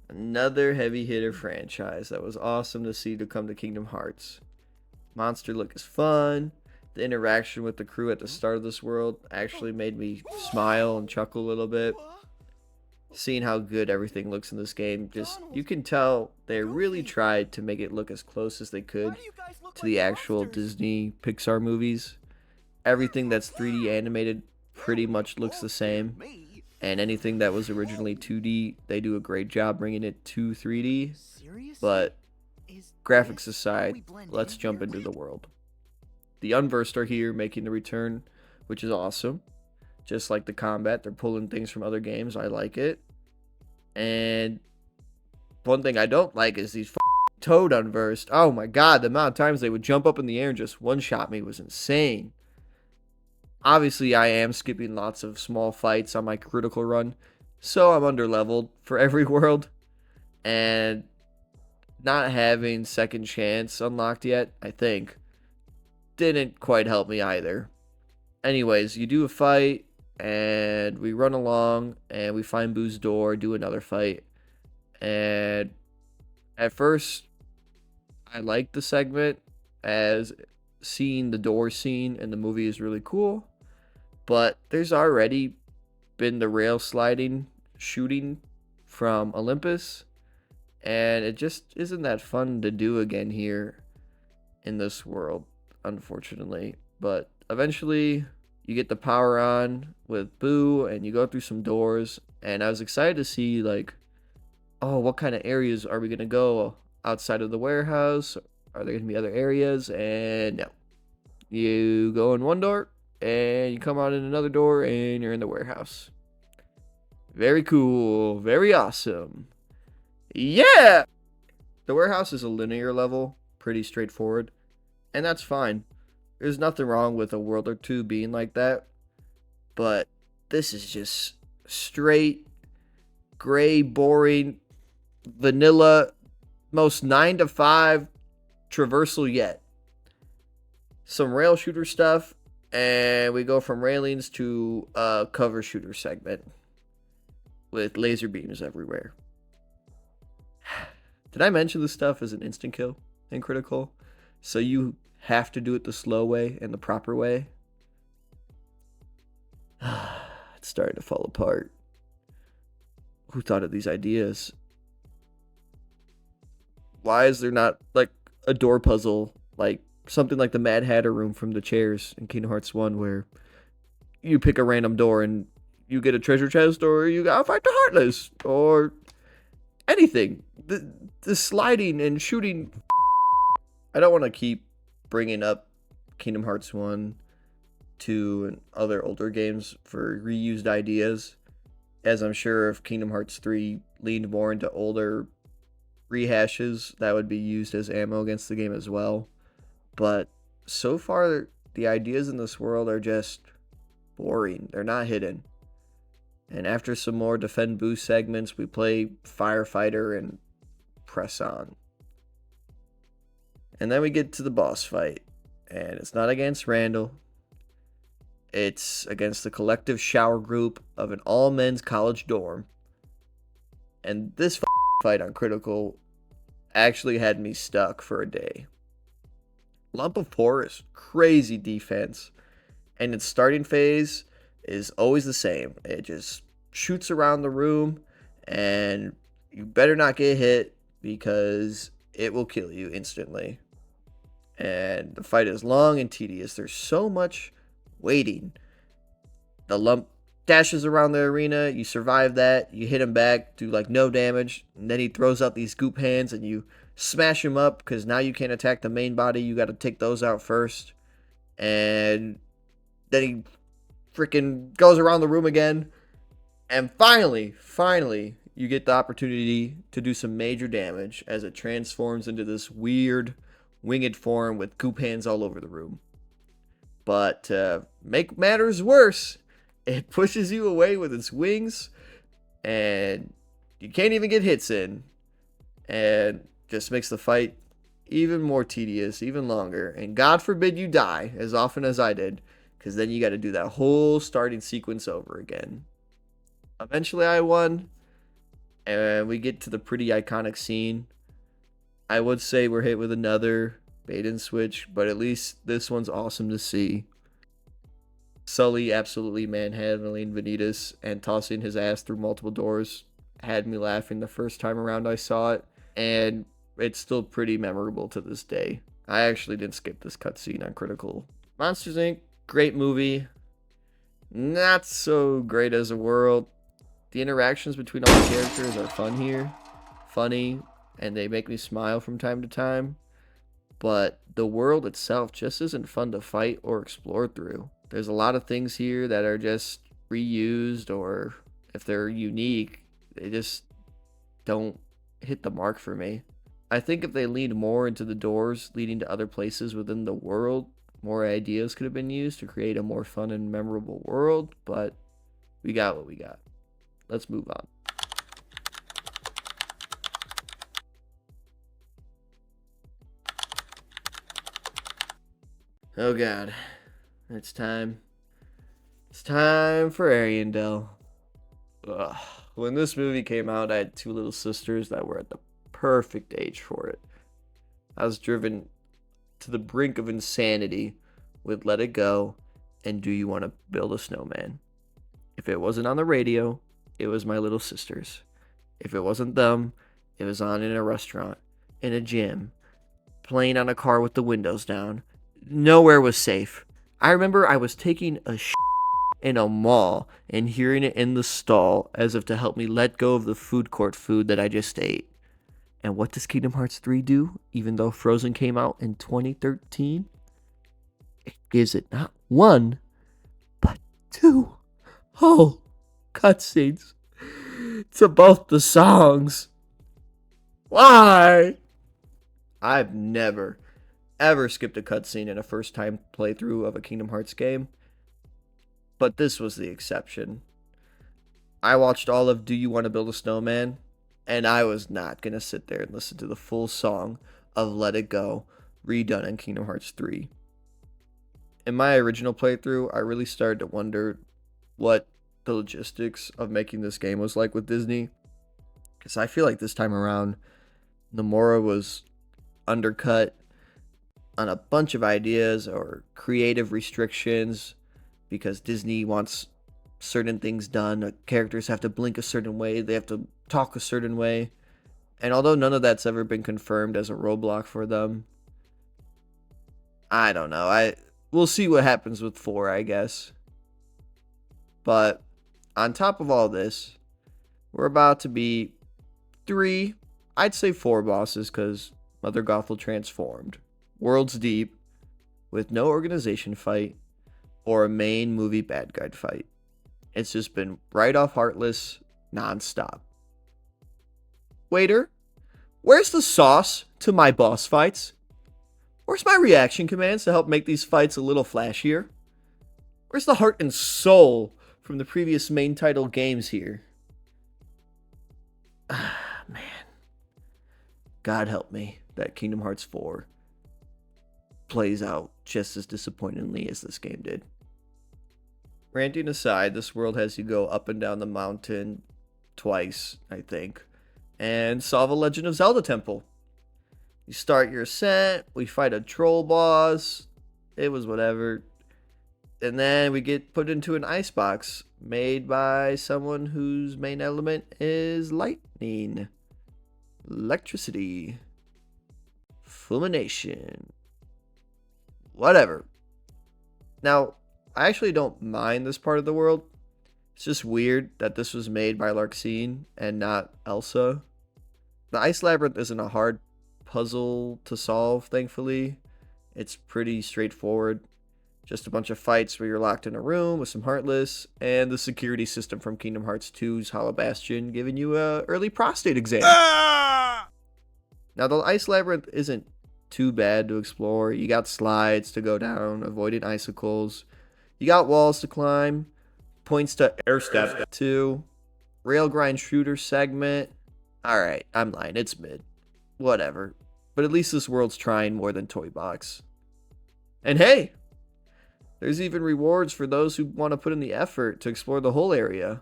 Another heavy hitter franchise that was awesome to see to come to Kingdom Hearts. Monster look is fun. The interaction with the crew at the start of this world actually made me smile and chuckle a little bit. Seeing how good everything looks in this game, just you can tell they really tried to make it look as close as they could to the actual Disney Pixar movies. Everything that's 3D animated pretty much looks the same, and anything that was originally 2D, they do a great job bringing it to 3D. But graphics aside, let's jump into the world. The Unversed are here making the return, which is awesome. Just like the combat, they're pulling things from other games. I like it. And one thing I don't like is these Toad Unversed. Oh my god, the amount of times they would jump up in the air and just one-shot me was insane. Obviously, I am skipping lots of small fights on my critical run, so I'm under-leveled for every world. And not having Second Chance unlocked yet, I think, didn't quite help me either. Anyways, you do a fight, and we run along, and we find Boo's door, do another fight. And at first, I liked the segment, as seeing the door scene in the movie is really cool. But there's already been the rail sliding shooting from Olympus, and it just isn't that fun to do again here in this world, unfortunately. But eventually, you get the power on with Boo, and you go through some doors, and I was excited to see, like, oh, what kind of areas are we going to go outside of the warehouse? Are there going to be other areas? And no. You go in one door, and you come out in another door, and you're in the warehouse. Very cool. Very awesome. Yeah! The warehouse is a linear level, pretty straightforward, and that's fine. There's nothing wrong with a world or two being like that, but this is just straight, gray, boring, vanilla, most 9 to 5 traversal yet. Some rail shooter stuff, and we go from railings to a cover shooter segment with laser beams everywhere. Did I mention this stuff is an instant kill in critical? So you have to do it the slow way and the proper way. It's starting to fall apart. Who thought of these ideas? Why is there not like a door puzzle, like something like the Mad Hatter room from the chairs in Kingdom Hearts 1, where you pick a random door and you get a treasure chest, or you gotta fight the Heartless, or anything. The sliding and shooting I don't want to keep bringing up Kingdom Hearts 1, 2, and other older games for reused ideas, as I'm sure if Kingdom Hearts 3 leaned more into older rehashes, that would be used as ammo against the game as well. But so far, the ideas in this world are just boring. They're not hidden. And after some more defend boost segments, we play firefighter and press on. And then we get to the boss fight. And it's not against Randall. It's against the collective shower group of an all-men's college dorm. And this fight on Critical actually had me stuck for a day. Lump of Porous, crazy defense. And its starting phase is always the same. It just shoots around the room, and you better not get hit because it will kill you instantly. And the fight is long and tedious. There's so much waiting. The lump dashes around the arena. You survive that. You hit him back, do like no damage. And then he throws out these goop hands, and you smash him up because now you can't attack the main body. You got to take those out first. And then he freaking goes around the room again. And finally, you get the opportunity to do some major damage as it transforms into this weird winged form with goop hands all over the room. But to make matters worse, it pushes you away with its wings, and you can't even get hits in. And just makes the fight even more tedious, even longer. And God forbid you die as often as I did, because then you got to do that whole starting sequence over again. Eventually I won, and we get to the pretty iconic scene. I would say we're hit with another bait and switch, but at least this one's awesome to see. Sully absolutely manhandling Vanitas and tossing his ass through multiple doors had me laughing the first time around I saw it, and it's still pretty memorable to this day. I actually didn't skip this cutscene on Critical. Monsters Inc., great movie. Not so great as a world. The interactions between all the characters are fun here. Funny, and they make me smile from time to time. But the world itself just isn't fun to fight or explore through. There's a lot of things here that are just reused, or if they're unique, they just don't hit the mark for me. I think if they leaned more into the doors leading to other places within the world, more ideas could have been used to create a more fun and memorable world, but we got what we got. Let's move on. Oh god. It's time. It's time for Ariandel. Ugh. When this movie came out, I had two little sisters that were at the perfect age for it. I was driven to the brink of insanity with Let It Go and Do You Want to Build a Snowman. If it wasn't on the radio, it was my little sisters. If it wasn't them, it was on in a restaurant, in a gym, playing on a car with the windows down. Nowhere was safe. I remember I was taking a in a mall and hearing it in the stall as if to help me let go of the food court food that I just ate. And what does Kingdom Hearts 3 do, even though Frozen came out in 2013? It gives it not one, but two whole cutscenes to both the songs. Why? I've never, ever skipped a cutscene in a first-time playthrough of a Kingdom Hearts game, but this was the exception. I watched all of Do You Want to Build a Snowman, and I was not going to sit there and listen to the full song of Let It Go redone in Kingdom Hearts 3. In my original playthrough, I really started to wonder what the logistics of making this game was like with Disney, because I feel like this time around, Nomura was undercut on a bunch of ideas or creative restrictions because Disney wants certain things done. Characters have to blink a certain way, they have to talk a certain way, and although none of that's ever been confirmed as a roadblock for them, I don't know. We'll see what happens with 4, I guess. But on top of all this, we're about to be 3, I'd say 4 bosses, because Mother Gothel transformed. worlds deep, with no organization fight or a main movie bad guy fight. It's just been right off Heartless, nonstop. Waiter, where's the sauce to my boss fights? Where's my reaction commands to help make these fights a little flashier? Where's the heart and soul from the previous main title games here? Ah, man. God help me that Kingdom Hearts 4 plays out just as disappointingly as this game did. Ranting aside, this world has you go up and down the mountain twice, I think, and solve a Legend of Zelda temple. You start your ascent, we fight a troll boss, it was whatever, and then we get put into an icebox made by someone whose main element is lightning, electricity, fulmination, whatever. Now, I actually don't mind this part of the world. It's just weird that this was made by Larxene and not Elsa. The Ice Labyrinth isn't a hard puzzle to solve, thankfully. It's pretty straightforward. Just a bunch of fights where you're locked in a room with some Heartless, and the security system from Kingdom Hearts 2's Hollow Bastion giving you a early prostate exam. Now, the Ice Labyrinth isn't too bad to explore. You got slides to go down, avoiding icicles. You got walls to climb, points to airstep to, rail grind shooter segment. Alright, I'm lying, it's mid. Whatever. But at least this world's trying more than Toy Box. And hey! There's even rewards for those who want to put in the effort to explore the whole area.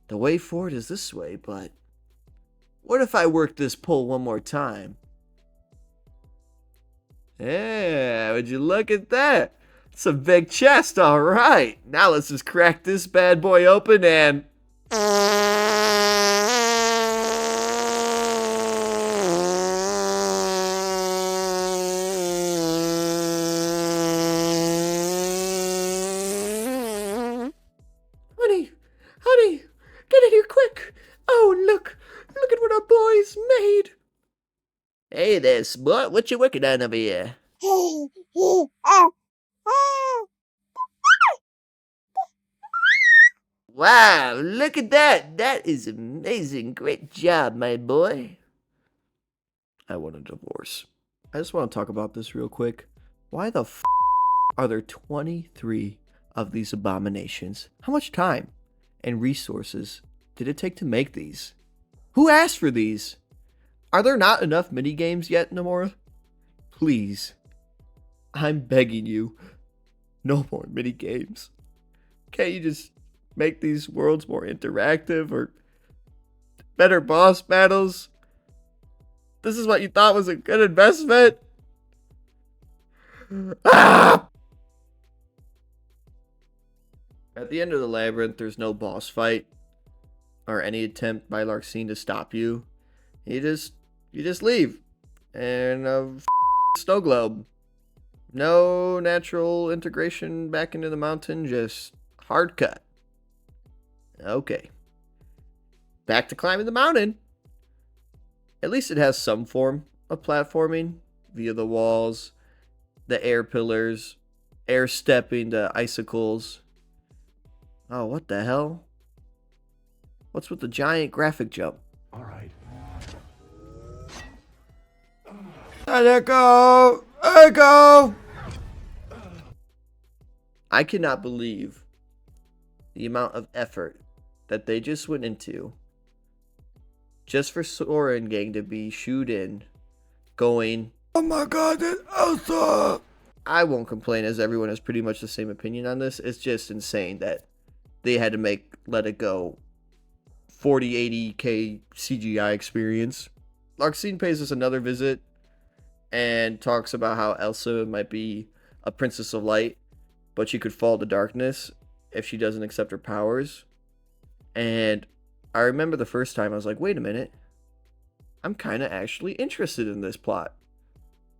The way forward is this way, but what if I work this pole one more time? Yeah, would you look at that? It's a big chest, alright. Now let's just crack this bad boy open and... Honey, get in here quick. Oh, look at what our boy's made. Hey there, sport. What you working on over here? Wow, look at that. That is amazing. Great job, my boy. I want a divorce. I just want to talk about this real quick. Why the f are there 23 of these abominations? How much time and resources did it take to make these? Who asked for these? Are there not enough minigames yet, Nomura? Please. I'm begging you. No more minigames. Can't you just make these worlds more interactive or better boss battles? This is what you thought was a good investment? Ah! At the end of the labyrinth, there's no boss fight or any attempt by Larxene to stop you. You just leave. And a snow globe. No natural integration back into the mountain, just hard cut. Okay. Back to climbing the mountain. At least it has some form of platforming via the walls, the air pillars, air stepping to icicles. Oh, what the hell? What's with the giant graphic jump? All right. Let go! Let go! I cannot believe the amount of effort that they just went into just for Sora and gang to be shooed in, going, oh my god, that's Elsa! I won't complain, as everyone has pretty much the same opinion on this. It's just insane that they had to Let It Go 40-80K CGI experience. Larxene pays us another visit and talks about how Elsa might be a princess of light, but she could fall to darkness if she doesn't accept her powers. And I remember the first time I was like, wait a minute, I'm kind of actually interested in this plot.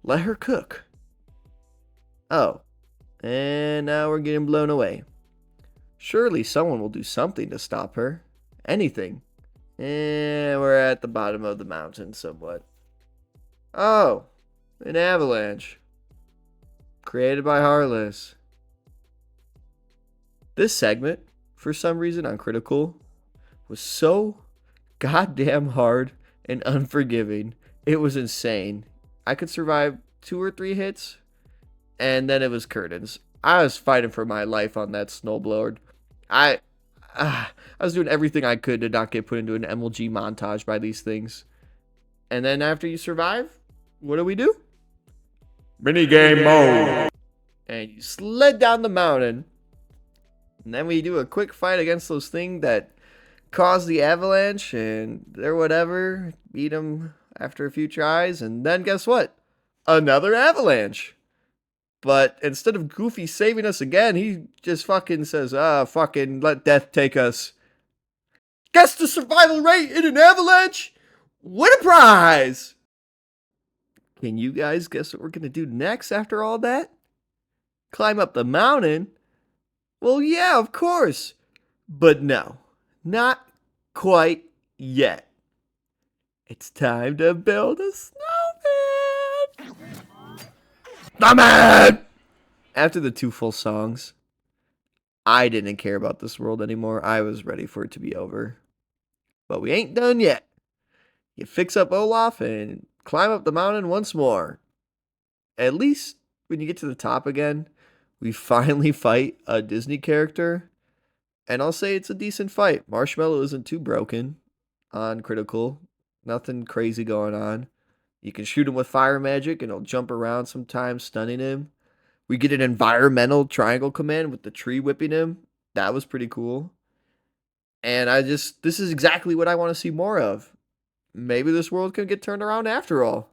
Let her cook. Oh, and now we're getting blown away. Surely someone will do something to stop her. Anything. And we're at the bottom of the mountain somewhat. Oh, An avalanche. Created by Heartless. This segment, for some reason on Critical, was so goddamn hard and unforgiving. It was insane. I could survive 2 or 3 hits, and then it was curtains. I was fighting for my life on that snowblower. I was doing everything I could to not get put into an MLG montage by these things. And then after you survive, what do? Minigame mode. And you sled down the mountain. And then we do a quick fight against those things that cause the avalanche. And they're whatever. Beat them after a few tries. And then guess what? Another avalanche. But instead of Goofy saving us again, he just fucking says, fucking let death take us. Guess the survival rate in an avalanche? Win a prize! Can you guys guess what we're going to do next after all that? Climb up the mountain? Well, yeah, of course. But no, not quite yet. It's time to build a snowman! Snowman! After the 2 full songs, I didn't care about this world anymore. I was ready for it to be over. But we ain't done yet. You fix up Olaf and climb up the mountain once more. At least when you get to the top again, we finally fight a Disney character. And I'll say it's a decent fight. Marshmallow isn't too broken on Critical. Nothing crazy going on. You can shoot him with fire magic and he'll jump around sometimes, stunning him. We get an environmental triangle command with the tree whipping him. That was pretty cool. And this is exactly what I want to see more of. Maybe this world can get turned around after all.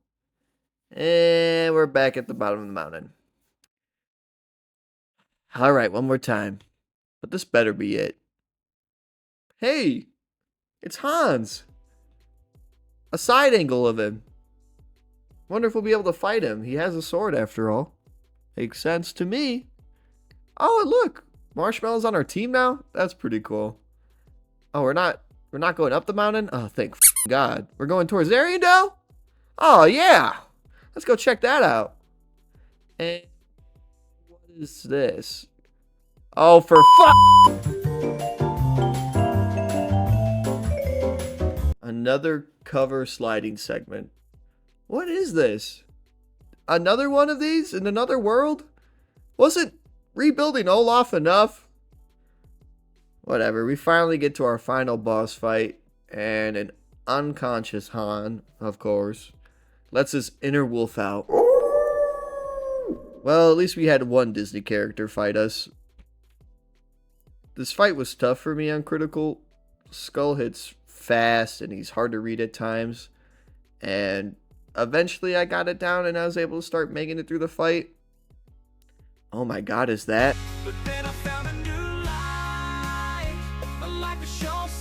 And we're back at the bottom of the mountain. All right, one more time. But this better be it. Hey, it's Hans. A side angle of him. Wonder if we'll be able to fight him. He has a sword after all. Makes sense to me. Oh, and look. Marshmallow's on our team now? That's pretty cool. Oh, we're not going up the mountain? Oh, thank God. We're going towards Ariandel? Oh, yeah. Let's go check that out. And what is this? Oh, for Another cover sliding segment. What is this? Another one of these in another world? Wasn't rebuilding Olaf enough? Whatever, we finally get to our final boss fight, and an unconscious Han, of course, lets his inner wolf out. Well, at least we had one Disney character fight us. This fight was tough for me on Critical. Skull hits fast, and he's hard to read at times. And eventually I got it down, and I was able to start making it through the fight. Oh my God, is that?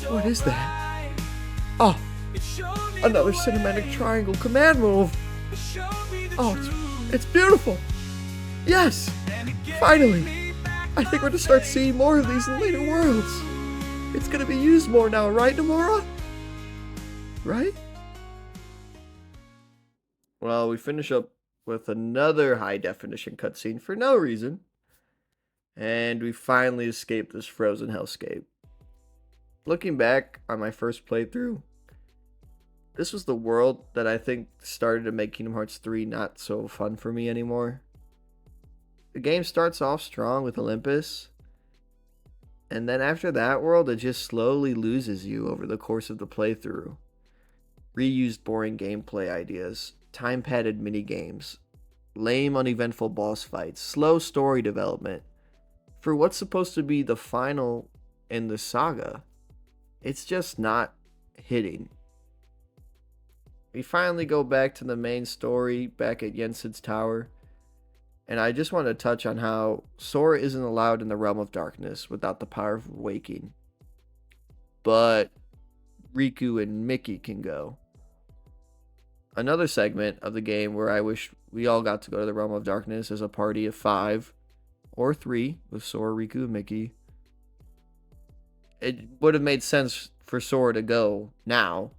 What is that? Oh, another cinematic triangle command move. Oh, it's beautiful. Yes, finally. I think we're going to start seeing more of these in later worlds. It's going to be used more now, right, Nomura? Right? Well, we finish up with another high-definition cutscene for no reason. And we finally escape this frozen hellscape. Looking back on my first playthrough, this was the world that I think started to make Kingdom Hearts 3 not so fun for me anymore. The game starts off strong with Olympus, and then after that world, it just slowly loses you over the course of the playthrough. Reused boring gameplay ideas, time-padded minigames, lame uneventful boss fights, slow story development. For what's supposed to be the final in the saga, it's just not hitting. We finally go back to the main story, back at Yensid's Tower. And I just want to touch on how Sora isn't allowed in the Realm of Darkness without the power of waking. But Riku and Mickey can go. Another segment of the game where I wish we all got to go to the Realm of Darkness as a party of 5 or 3 with Sora, Riku, and Mickey. It would have made sense for Sora to go now,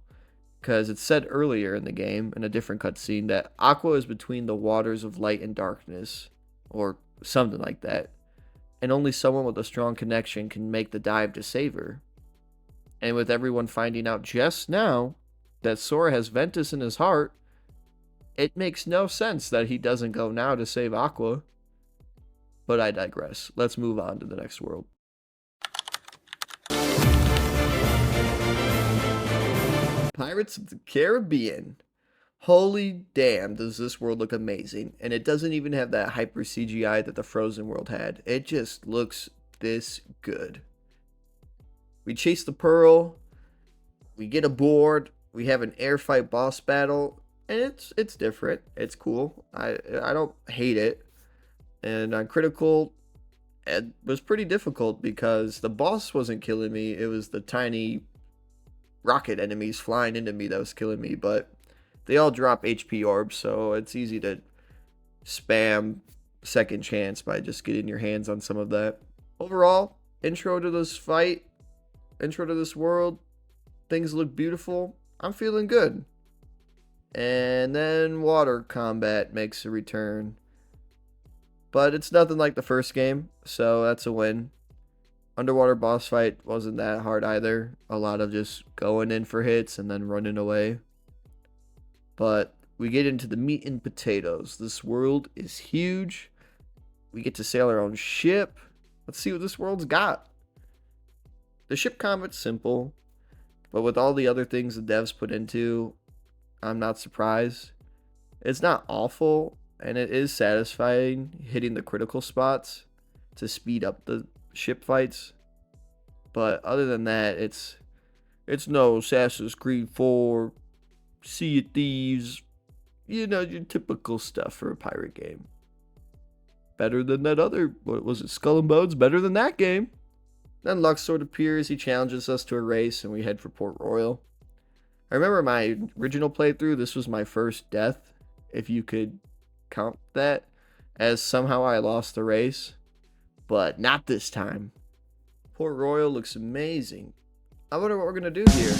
because it said earlier in the game, in a different cutscene, that Aqua is between the waters of light and darkness, or something like that. And only someone with a strong connection can make the dive to save her. And with everyone finding out just now that Sora has Ventus in his heart, it makes no sense that he doesn't go now to save Aqua. But I digress. Let's move on to the next world. Pirates of the Caribbean. Holy damn, does this world look amazing. And it doesn't even have that hyper CGI that the Frozen world had. It just looks this good. We chase the Pearl. We get aboard. We have an air fight boss battle. And it's different. It's cool. I don't hate it. And on Critical, it was pretty difficult because the boss wasn't killing me. It was the tiny rocket enemies flying into me that was killing me. But they all drop HP orbs, so it's easy to spam second chance by just getting your hands on some of that. Overall, intro to this fight, intro to this world, things look beautiful. I'm feeling good. And then water combat makes a return. But it's nothing like the first game, so that's a win. Underwater boss fight wasn't that hard either. A lot of just going in for hits and then running away. But we get into the meat and potatoes. This world is huge. We get to sail our own ship. Let's see what this world's got. The ship combat's simple, but with all the other things the devs put into, I'm not surprised. It's not awful, and it is satisfying hitting the critical spots to speed up the ship fights. But other than that, it's no Assassin's Creed 4, Sea of Thieves, you know, your typical stuff for a pirate game. Better than that other, what was it, Skull and Bones? Better than that game. Then Luxord appears, he challenges us to a race, and we head for Port Royal. I remember my original playthrough, this was my first death, if you could count that, as somehow I lost the race. But not this time. Port Royal looks amazing. I wonder what we're going to do here.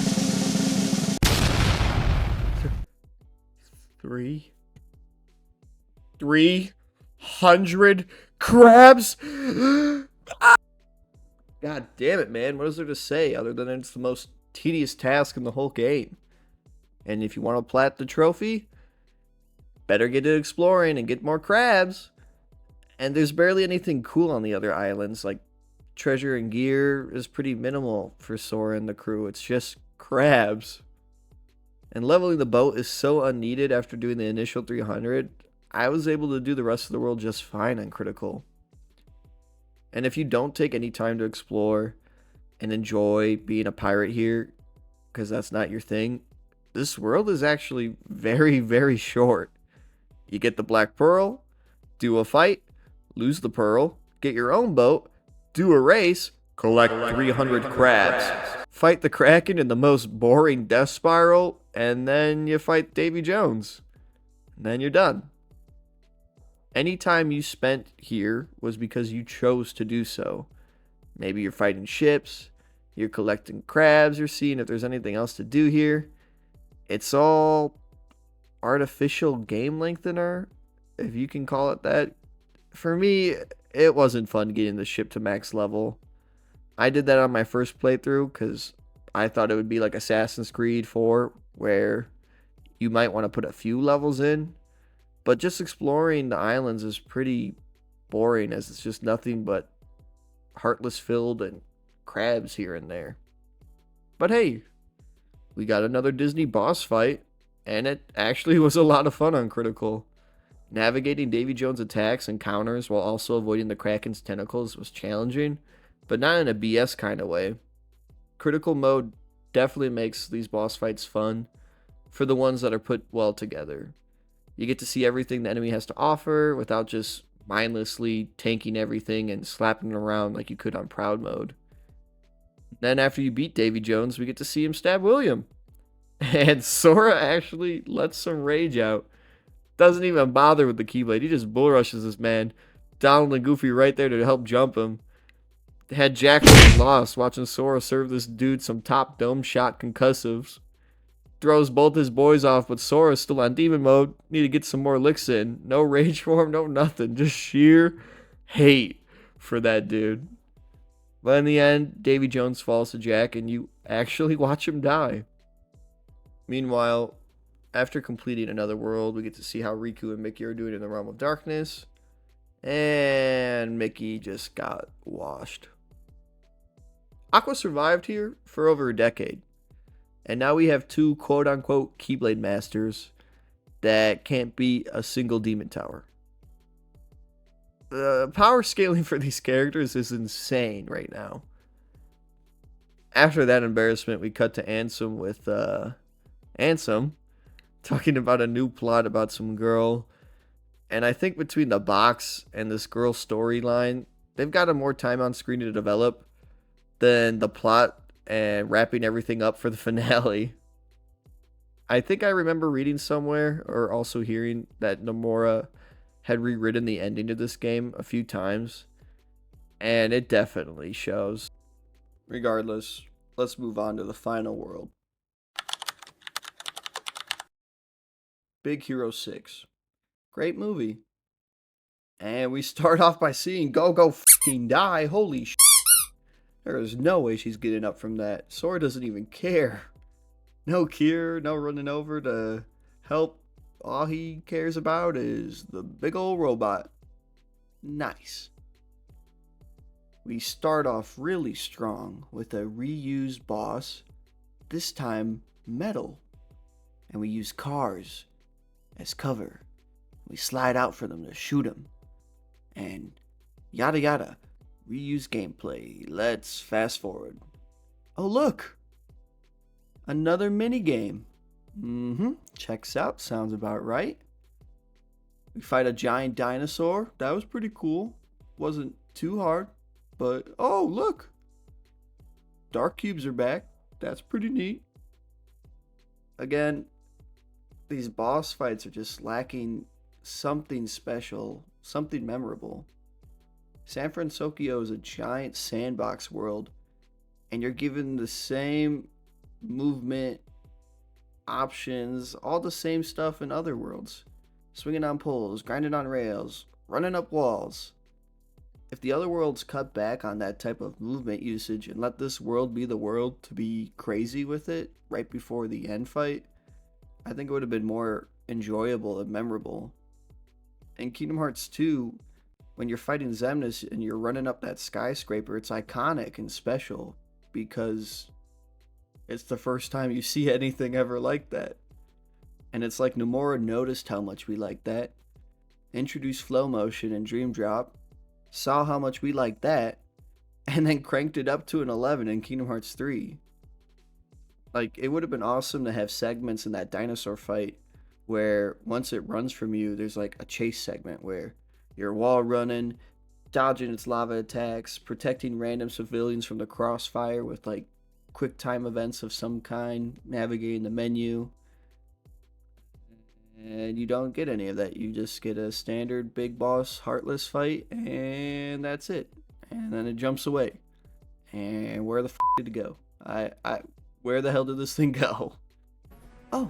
300 crabs? God damn it, man. What is there to say other than it's the most tedious task in the whole game? And if you want to plat the trophy, better get to exploring and get more crabs. And there's barely anything cool on the other islands. Like, treasure and gear is pretty minimal for Sora and the crew. It's just crabs. And leveling the boat is so unneeded after doing the initial 300. I was able to do the rest of the world just fine on Critical. And if you don't take any time to explore and enjoy being a pirate here, because that's not your thing, this world is actually very, very short. You get the Black Pearl, do a fight, lose the Pearl, get your own boat, do a race, collect 300 crabs, fight the Kraken in the most boring death spiral, and then you fight Davy Jones. And then you're done. Any time you spent here was because you chose to do so. Maybe you're fighting ships, you're collecting crabs, you're seeing if there's anything else to do here. It's all artificial game lengthener, if you can call it that. For me, it wasn't fun getting the ship to max level. I did that on my first playthrough because I thought it would be like Assassin's Creed 4, where you might want to put a few levels in. But just exploring the islands is pretty boring, as it's just nothing but heartless filled and crabs here and there. But hey, we got another Disney boss fight, and it actually was a lot of fun on Critical. Navigating Davy Jones' attacks and counters while also avoiding the Kraken's tentacles was challenging, but not in a BS kind of way. Critical mode definitely makes these boss fights fun for the ones that are put well together. You get to see everything the enemy has to offer without just mindlessly tanking everything and slapping it around like you could on Proud mode. Then after you beat Davy Jones, we get to see him stab William. And Sora actually lets some rage out. Doesn't even bother with the Keyblade. He just bull rushes this man. Donald and Goofy right there to help jump him. Had Jack lost watching Sora serve this dude some top dome shot concussives. throws both his boys off, but Sora's still on demon mode. Need to get some more licks in. No rage for him, no nothing. Just sheer hate for that dude. But in the end, Davy Jones falls to Jack, and you actually watch him die. Meanwhile, after completing another world, we get to see how Riku and Mickey are doing in the Realm of Darkness. And Mickey just got washed. Aqua survived here for over a decade. And now we have two quote-unquote Keyblade Masters that can't beat a single Demon Tower. The power scaling for these characters is insane right now. After that embarrassment, we cut to Ansem with Ansem talking about a new plot about some girl. And I think between the box and this girl storyline, they've got more time on screen to develop than the plot and wrapping everything up for the finale. I think I remember reading somewhere or also hearing that Nomura had rewritten the ending to this game a few times, and it definitely shows. Regardless, let's move on to the final world. Big Hero 6. Great movie. And we start off by seeing Go-Go fucking die. Holy shit. There is no way she's getting up from that. Sora doesn't even care. No cure, no running over to help. All he cares about is the big old robot. Nice. We start off really strong with a reused boss. This time, metal. And we use cars as cover. We slide out for them to shoot him. And yada yada. Reuse gameplay. Let's fast forward. Oh look! Another minigame. Checks out. Sounds about right. We fight a giant dinosaur. That was pretty cool. Wasn't too hard. But, oh look! Dark cubes are back. That's pretty neat. Again, these boss fights are just lacking something special, something memorable. San Francisco is a giant sandbox world, and you're given the same movement options, all the same stuff in other worlds. Swinging on poles, grinding on rails, running up walls. If the other worlds cut back on that type of movement usage and let this world be the world to be crazy with it right before the end fight, I think it would have been more enjoyable and memorable. In Kingdom Hearts 2, when you're fighting Xemnas and you're running up that skyscraper, it's iconic and special because it's the first time you see anything ever like that. And it's like Nomura noticed how much we liked that, introduced flow motion and Dream Drop, saw how much we liked that, and then cranked it up to an 11 in Kingdom Hearts 3. Like, it would have been awesome to have segments in that dinosaur fight where once it runs from you, there's like a chase segment where you're wall running, dodging its lava attacks, protecting random civilians from the crossfire with like quick time events of some kind, navigating the menu. And you don't get any of that. You just get a standard big boss heartless fight, and that's it. And then it jumps away. And where the f did it go? Where the hell did this thing go? Oh,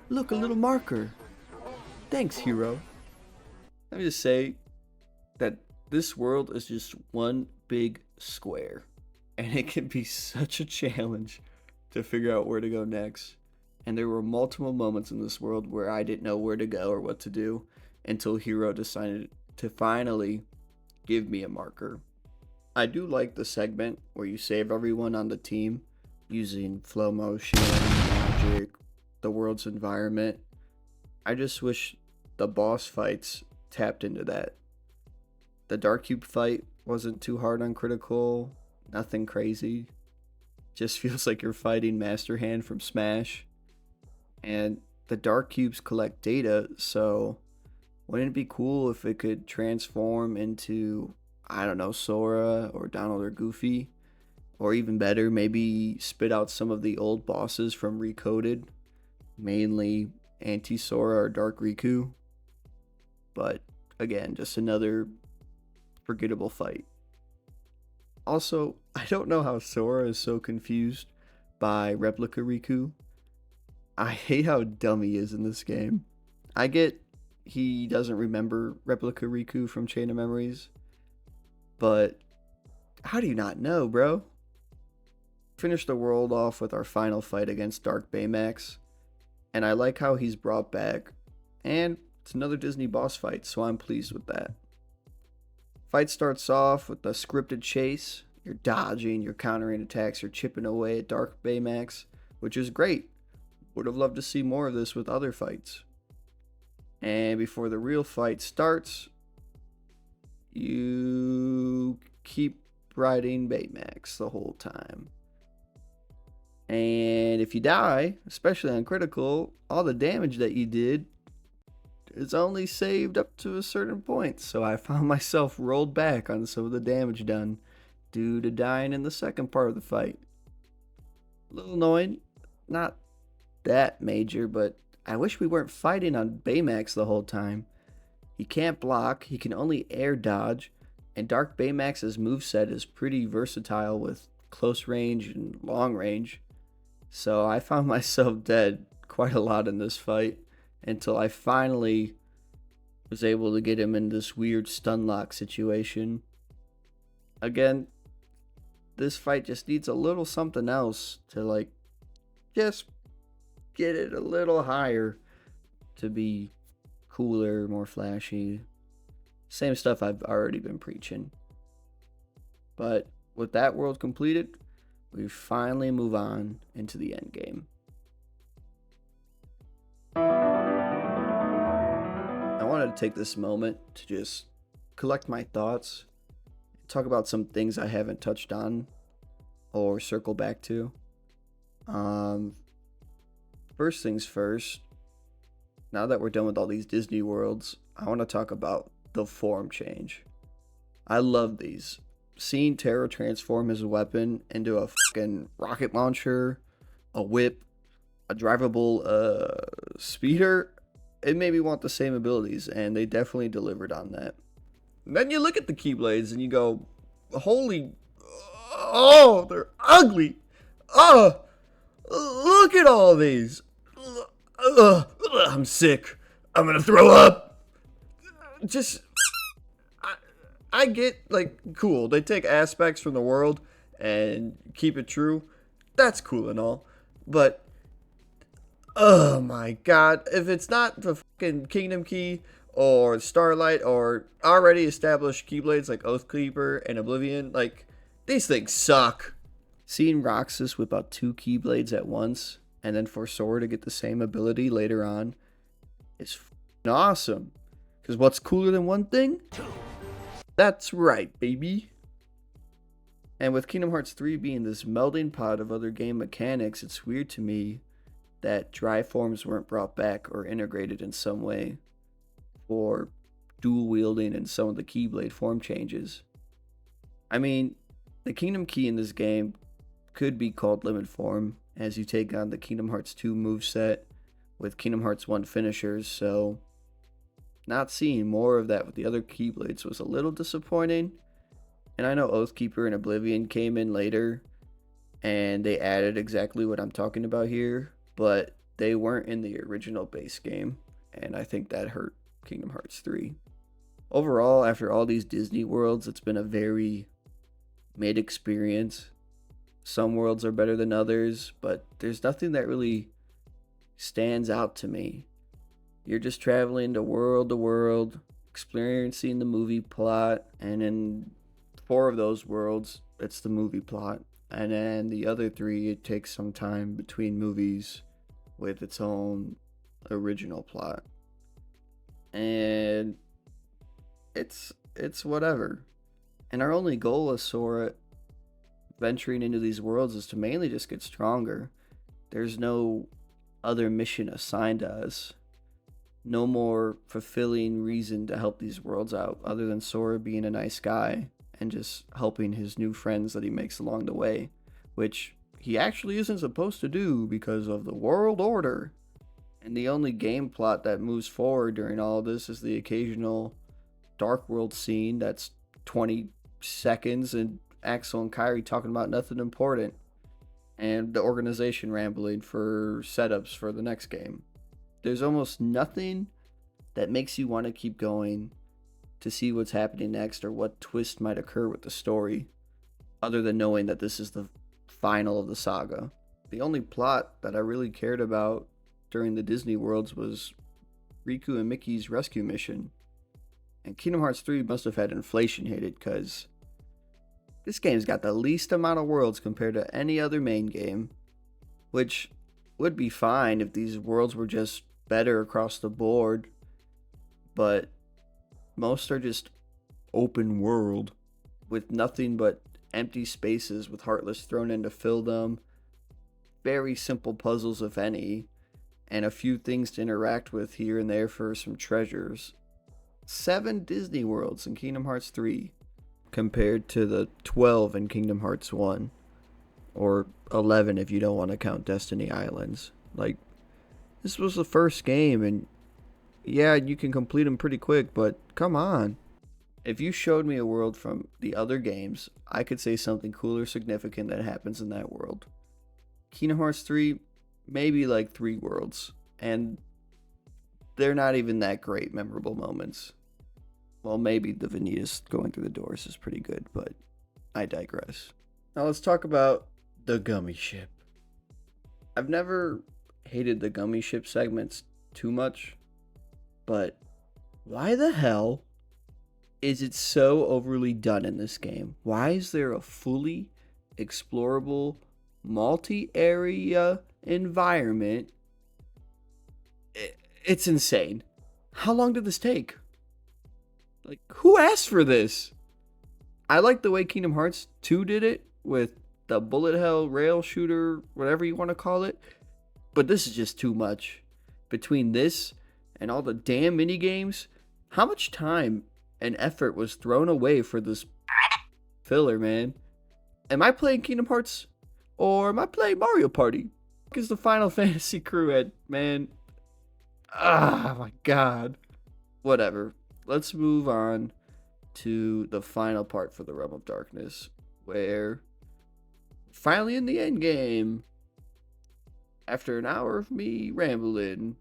look, a little marker. Thanks, hero. Let me just say that this world is just one big square. And it can be such a challenge to figure out where to go next. And there were multiple moments in this world where I didn't know where to go or what to do until Hero decided to finally give me a marker. I do like the segment where you save everyone on the team using flow motion, magic, the world's environment. I just wish the boss fights tapped into that. The Dark Cube fight wasn't too hard on critical, nothing crazy. Just feels like you're fighting Master Hand from Smash. And the Dark Cubes collect data, so wouldn't it be cool if it could transform into, I don't know, Sora or Donald or Goofy? Or even better, maybe spit out some of the old bosses from Recoded, mainly Anti-Sora or Dark Riku. But again, just another forgettable fight. Also, I don't know how Sora is so confused by Replica Riku. I hate how dumb he is in this game. I get he doesn't remember Replica Riku from Chain of Memories, but how do you not know, bro? Finish the world off with our final fight against Dark Baymax, and I like how he's brought back, and it's another Disney boss fight, so I'm pleased with that. Fight starts off with a scripted chase. You're dodging, you're countering attacks, you're chipping away at Dark Baymax, which is great. Would have loved to see more of this with other fights. And before the real fight starts, you keep riding Baymax the whole time. And if you die, especially on critical, all the damage that you did is only saved up to a certain point. So I found myself rolled back on some of the damage done due to dying in the second part of the fight. A little annoying, not that major, but I wish we weren't fighting on Baymax the whole time. He can't block, he can only air dodge, and Dark Baymax's moveset is pretty versatile with close range and long range. So I found myself dead quite a lot in this fight until I finally was able to get him in this weird stun lock situation. Again, this fight just needs a little something else to just get it a little higher to be cooler, more flashy. Same stuff I've already been preaching. But with that world completed, we finally move on into the end game. I wanted to take this moment to just collect my thoughts, talk about some things I haven't touched on or circle back to. First things first, now that we're done with all these Disney worlds, I want to talk about the form change. I love these. Seeing Terra transform his weapon into a fucking rocket launcher, a whip, a drivable speeder, it made me want the same abilities, and they definitely delivered on that. And then you look at the Keyblades and you go, holy, oh, they're ugly. Oh, look at all these. I'm sick. I'm gonna throw up. Just, I get, cool. They take aspects from the world and keep it true. That's cool and all. But, oh my god. If it's not the fucking Kingdom Key or Starlight or already established Keyblades like Oathkeeper and Oblivion, these things suck. Seeing Roxas whip out 2 Keyblades at once, and then for Sora to get the same ability later on, is f***ing awesome. Because what's cooler than one thing? That's right, baby. And with Kingdom Hearts 3 being this melding pot of other game mechanics, it's weird to me that dry forms weren't brought back or integrated in some way for dual wielding and some of the Keyblade form changes. I mean, the Kingdom Key in this game could be called Limit Form, as you take on the Kingdom Hearts 2 moveset with Kingdom Hearts 1 finishers, so not seeing more of that with the other Keyblades was a little disappointing. And I know Oathkeeper and Oblivion came in later, and they added exactly what I'm talking about here, but they weren't in the original base game, and I think that hurt Kingdom Hearts 3. Overall, after all these Disney worlds, it's been a very mid experience. Some worlds are better than others, but there's nothing that really stands out to me. You're just traveling to world, experiencing the movie plot, and in 4 of those worlds, it's the movie plot. And then the other 3, it takes some time between movies with its own original plot. And it's whatever. And our only goal as Sora venturing into these worlds is to mainly just get stronger. There's no other mission assigned to us. No more fulfilling reason to help these worlds out other than Sora being a nice guy and just helping his new friends that he makes along the way, which he actually isn't supposed to do because of the world order. And the only game plot that moves forward during all of this is the occasional Dark World scene that's 20 seconds and Axel and Kairi talking about nothing important. and the organization rambling for setups for the next game. There's almost nothing that makes you want to keep going to see what's happening next or what twist might occur with the story, other than knowing that this is the final of the saga. The only plot that I really cared about during the Disney Worlds was Riku and Mickey's rescue mission. And Kingdom Hearts 3 must have had inflation hit it, because this game's got the least amount of worlds compared to any other main game, which would be fine if these worlds were just better across the board, but most are just open world with nothing but empty spaces with Heartless thrown in to fill them, very simple puzzles if any, and a few things to interact with here and there for some treasures. 7 Disney worlds in Kingdom Hearts 3 compared to the 12 in Kingdom Hearts 1, or 11 if you don't want to count Destiny Islands. Like, this was the first game, and yeah, you can complete them pretty quick, but come on. If you showed me a world from the other games, I could say something cool or significant that happens in that world. Kingdom Hearts 3, maybe like 3 worlds, and they're not even that great memorable moments. Well, maybe the Vanitas going through the doors is pretty good, but I digress. Now let's talk about the Gummi Ship. I've never hated the Gummi Ship segments too much, but why the hell is it so overly done in this game? Why is there a fully explorable multi-area environment? It's insane. How long did this take? Like, who asked for this? I like the way Kingdom Hearts 2 did it with the bullet hell rail shooter, whatever you want to call it, but this is just too much. Between this and all the damn mini games, how much time and effort was thrown away for this filler, man? Am I playing Kingdom Hearts or am I playing Mario Party? Because the Final Fantasy crew had, man. Ah, my God. Whatever. Let's move on to the final part for the Realm of Darkness, where finally in the end game, after an hour of me rambling,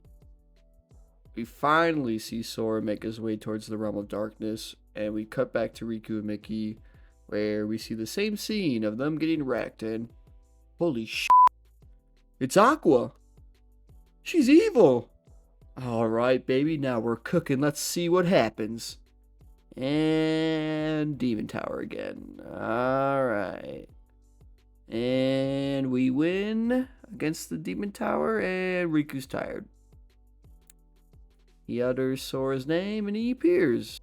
we finally see Sora make his way towards the Realm of Darkness, and we cut back to Riku and Mickey, where we see the same scene of them getting wrecked, and holy shit, it's Aqua! She's evil! Alright, baby, now we're cooking. Let's see what happens. And Demon Tower again. Alright. And we win against the Demon Tower, and Riku's tired. He utters Sora's name, and he appears.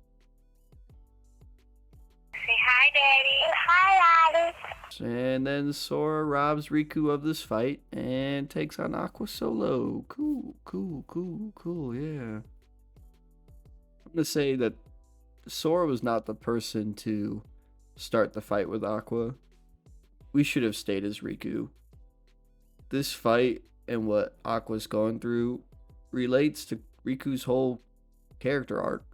Say hi, Daddy. Hi, Daddy. And then Sora robs Riku of this fight and takes on Aqua solo. Cool, yeah. I'm going to say that Sora was not the person to start the fight with Aqua. We should have stayed as Riku. This fight and what Aqua's going through relates to Riku's whole character arc.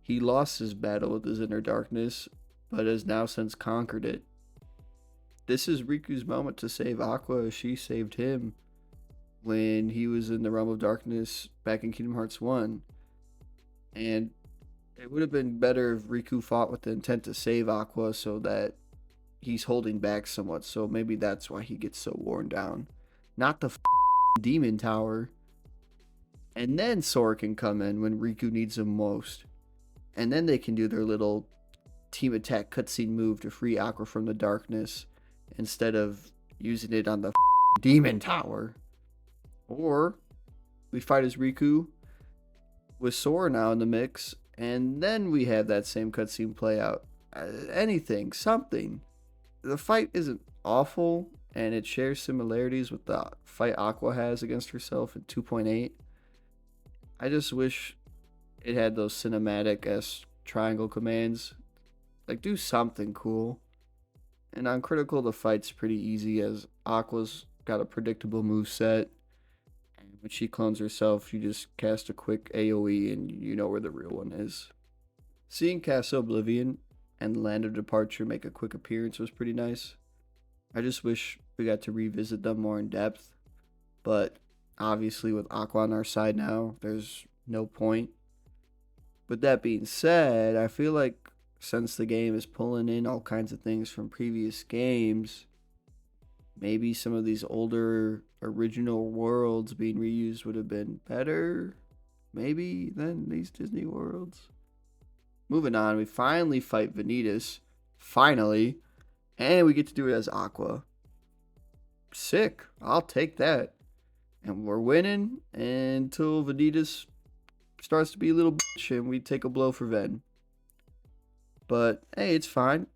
He lost his battle with his inner darkness, but has now since conquered it. This is Riku's moment to save Aqua as she saved him when he was in the Realm of Darkness back in Kingdom Hearts 1. And it would have been better if Riku fought with the intent to save Aqua so that he's holding back somewhat. So maybe that's why he gets so worn down. Not the Demon Tower. And then Sora can come in when Riku needs him most. And then they can do their little team attack cutscene move to free Aqua from the darkness, instead of using it on the Demon Tower. Or we fight as Riku with Sora now in the mix, and then we have that same cutscene play out. Anything, something. The fight isn't awful, and it shares similarities with the fight Aqua has against herself in 2.8. I just wish it had those cinematic-esque triangle commands. Like, do something cool. And on Critical, the fight's pretty easy as Aqua's got a predictable moveset. And when she clones herself, you just cast a quick AoE and you know where the real one is. Seeing Castle Oblivion and Land of Departure make a quick appearance was pretty nice. I just wish we got to revisit them more in depth. But obviously with Aqua on our side now, there's no point. With that being said, I feel like since the game is pulling in all kinds of things from previous games, maybe some of these older original worlds being reused would have been better, maybe, than these Disney worlds. Moving on, we finally fight Vanitas. Finally. And we get to do it as Aqua. Sick. I'll take that. And we're winning until Vanitas starts to be a little bitch and we take a blow for Ven. But, hey, it's fine.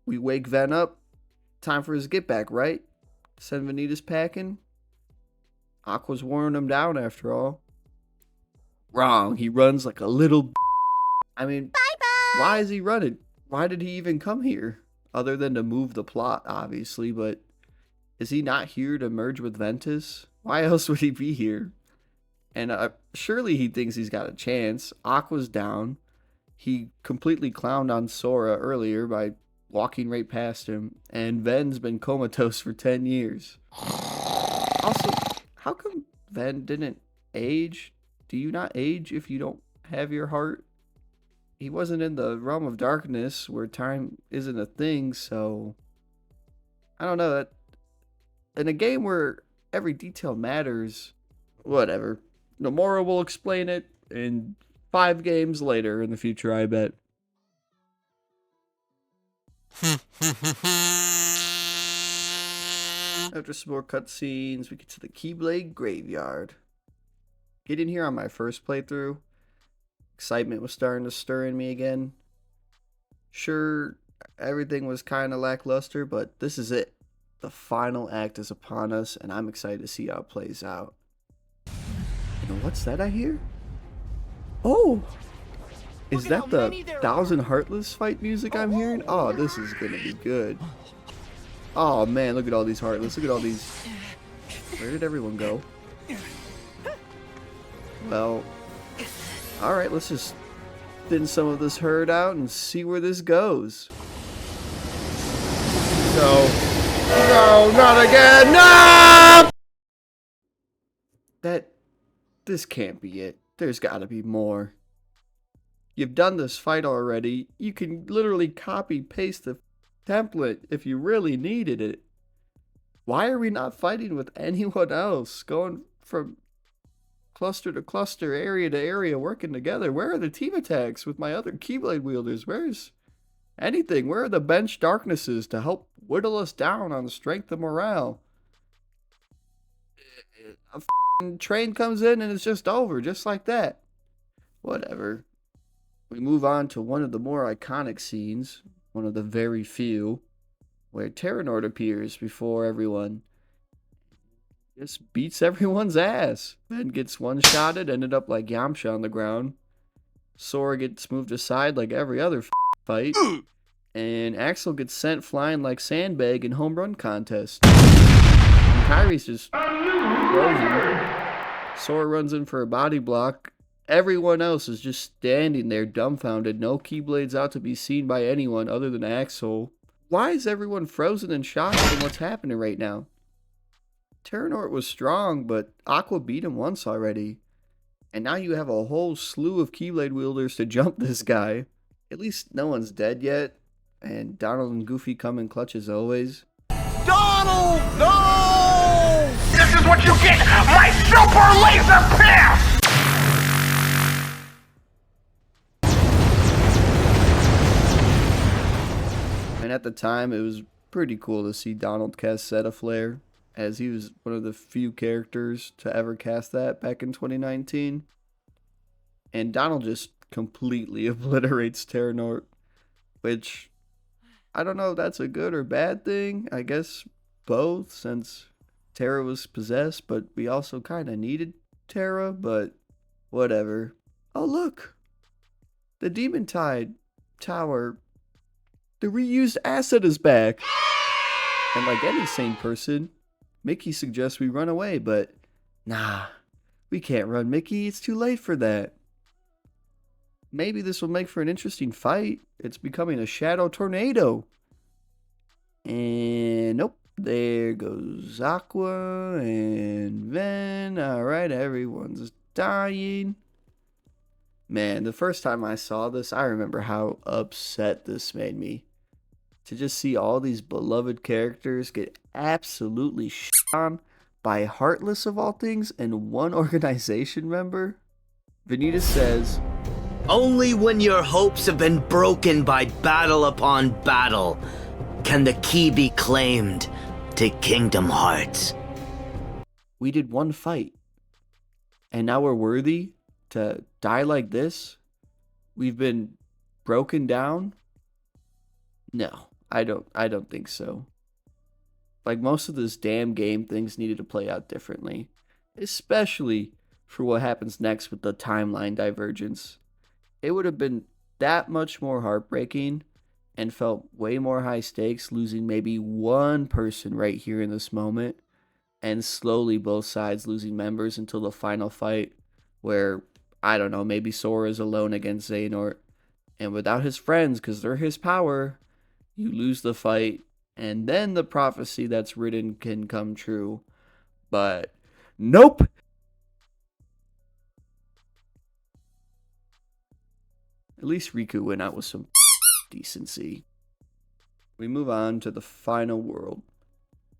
We wake Ven up. Time for his get back, right? Send Vanitas packing. Aqua's wearing him down after all. Wrong. He runs like a little I mean, bye-bye. Why is he running? Why did he even come here? Other than to move the plot, obviously, but is he not here to merge with Ventus? Why else would he be here? And surely he thinks he's got a chance. Aqua's down. He completely clowned on Sora earlier by walking right past him. And Ven's been comatose for 10 years. Also, how come Ven didn't age? Do you not age if you don't have your heart? He wasn't in the realm of darkness where time isn't a thing, so I don't know. That in a game where every detail matters, whatever. Nomura will explain it in 5 games later in the future, I bet. After some more cutscenes, we get to the Keyblade Graveyard. Getting here on my first playthrough, excitement was starting to stir in me again. Sure, everything was kind of lackluster, but this is it. The final act is upon us, and I'm excited to see how it plays out. And what's that I hear? Oh! Is that the 1,000 Heartless fight music I'm hearing? Oh, this is gonna be good. Oh man, look at all these Heartless. Look at all these. Where did everyone go? Well, alright, let's just thin some of this herd out and see where this goes. No, not again! No! This can't be it. There's gotta be more. You've done this fight already. You can literally copy-paste the template if you really needed it. Why are we not fighting with anyone else? Going from cluster to cluster, area to area, working together. Where are the team attacks with my other Keyblade wielders? Where's anything? Where are the bench darknesses to help whittle us down on the strength of morale? A train comes in and it's just over, just like that. Whatever. We move on to one of the more iconic scenes, one of the very few, where Terranort appears before everyone. Just beats everyone's ass. Then gets one-shotted, ended up like Yamcha on the ground. Sora gets moved aside like every other fight. And Axel gets sent flying like sandbag in home run contest. And Kyrie's just frozen. Sora runs in for a body block. Everyone else is just standing there dumbfounded. No Keyblades out to be seen by anyone other than Axel. Why is everyone frozen and shocked at what's happening right now? Terranort was strong, but Aqua beat him once already. And now you have a whole slew of Keyblade wielders to jump this guy. At least no one's dead yet. And Donald and Goofy come in clutch as always. Donald, no! This is what you get! My super laser piss! And at the time, it was pretty cool to see Donald cast Zeta Flare, as he was one of the few characters to ever cast that back in 2019. And Donald just completely obliterates Terranort, which I don't know if that's a good or bad thing. I guess both, since Terra was possessed, but we also kind of needed Terra, but whatever. Oh, look! The Demon Tide Tower, the reused asset is back! And like any sane person, Mickey suggests we run away, but nah, we can't run, Mickey. It's too late for that. Maybe this will make for an interesting fight. It's becoming a shadow tornado. And nope, There goes Aqua and Ven. Alright, everyone's dying. Man, the first time I saw this, I remember how upset this made me. To just see all these beloved characters get absolutely shit on by Heartless of all things and one organization member. Vanitas says, Only when your hopes have been broken by battle upon battle can the key be claimed to Kingdom Hearts. we did one fight, and now we're worthy to die like this? We've been broken down? No, I don't think so. Like, most of this damn game, things needed to play out differently, especially for what happens next with the timeline divergence. It would have been that much more heartbreaking and felt way more high stakes losing maybe one person right here in this moment, and slowly both sides losing members until the final fight where, I don't know, maybe Sora's alone against Xehanort, and without his friends, because they're his power, you lose the fight, and then the prophecy that's written can come true. But nope! At least Riku went out with some decency. We move on to the final world.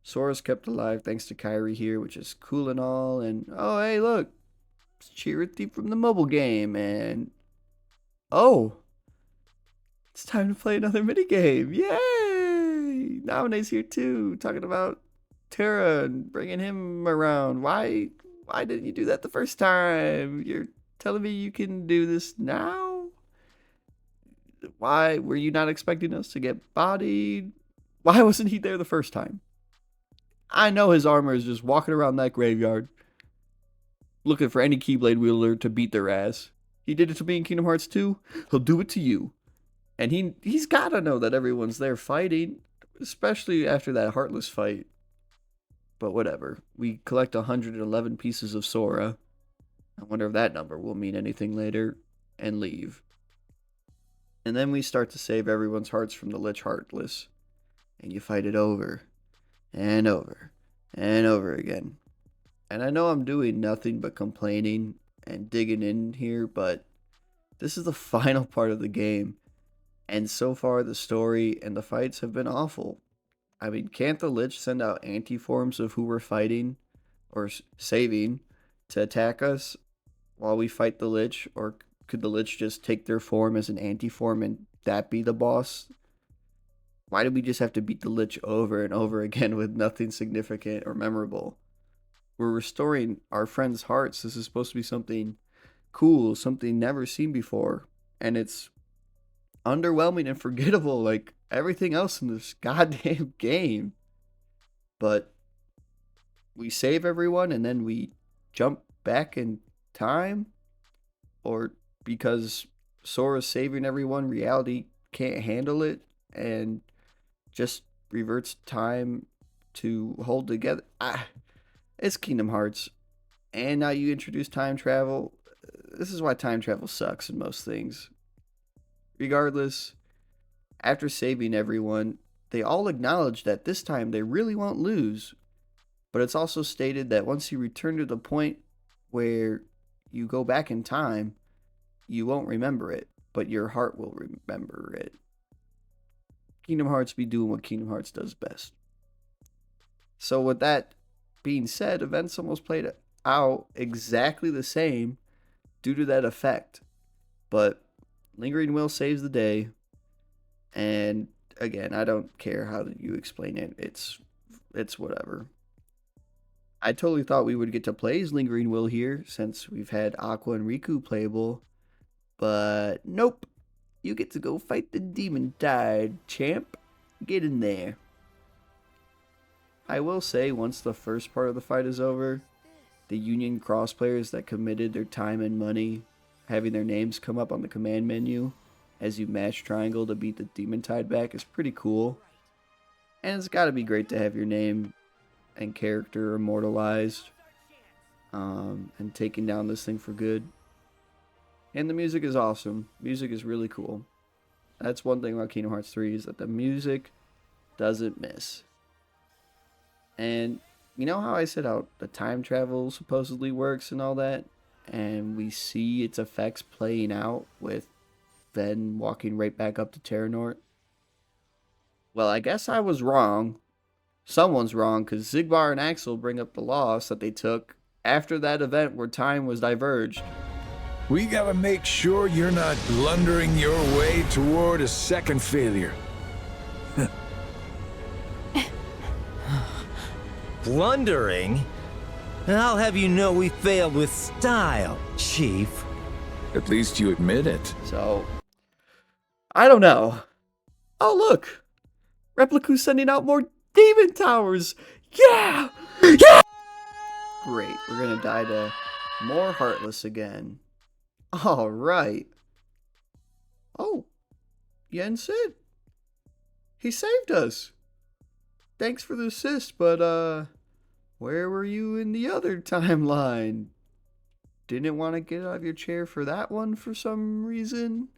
Sora's kept alive thanks to Kairi here, which is cool and all, and oh hey look! It's Chirithy from the mobile game, and oh! It's time to play another minigame! Yay! Namine's here too, talking about Terra and bringing him around. Why didn't you do that the first time? You're telling me you can do this now? Why were you not expecting us to get bodied? Why wasn't he there the first time? I know his armor is just walking around that graveyard looking for any Keyblade wielder to beat their ass. He did it to me in Kingdom Hearts 2. He'll do it to you. And he's got to know that everyone's there fighting, especially after that Heartless fight. But whatever. We collect 111 pieces of Sora. I wonder if that number will mean anything later. And leave. And then we start to save everyone's hearts from the Lich Heartless. And you fight it over. And over. And over again. And I know I'm doing nothing but complaining and digging in here, but this is the final part of the game. And so far, the story and the fights have been awful. I mean, can't the Lich send out anti-forms of who we're fighting or saving to attack us while we fight the Lich? Or could the Lich just take their form as an anti-form and that be the boss? Why do we just have to beat the Lich over and over again with nothing significant or memorable? We're restoring our friends' hearts. This is supposed to be something cool, something never seen before. And it's underwhelming and forgettable like everything else in this goddamn game. But we save everyone and then we jump back in time? Or because Sora's saving everyone, reality can't handle it and just reverts time to hold together? It's Kingdom Hearts. And now you introduce time travel. This is why time travel sucks in most things. Regardless, after saving everyone, they all acknowledge that this time they really won't lose. But it's also stated that once you return to the point where you go back in time, you won't remember it, but your heart will remember it. Kingdom Hearts be doing what Kingdom Hearts does best. So with that being said, events almost played out exactly the same due to that effect. But Lingering Will saves the day. And again, I don't care how you explain it. It's whatever. I totally thought we would get to play as Lingering Will here since we've had Aqua and Riku playable. But nope. You get to go fight the Demon Tide, champ. Get in there. I will say, once the first part of the fight is over, the Union Cross players that committed their time and money having their names come up on the command menu as you mash triangle to beat the Demon Tide back is pretty cool. And it's got to be great to have your name and character immortalized and taking down this thing for good. And the music is awesome. Music is really cool. That's one thing about Kingdom Hearts 3 is that the music doesn't miss. And you know how I said how the time travel supposedly works and all that? And we see its effects playing out with Ven walking right back up to Terranort? Well, I guess I was wrong. Someone's wrong, because Zigbar and Axel bring up the loss that they took after that event where time was diverged. We gotta make sure you're not blundering your way toward a second failure. Blundering? I'll have you know we failed with style, Chief. At least you admit it. So, I don't know. Oh, look! Replica's sending out more demon towers! Yeah! Yeah! Great, we're gonna die to more Heartless again. Alright. Oh, Yen Sid. He saved us. Thanks for the assist, but, where were you in the other timeline? Didn't want to get out of your chair for that one for some reason?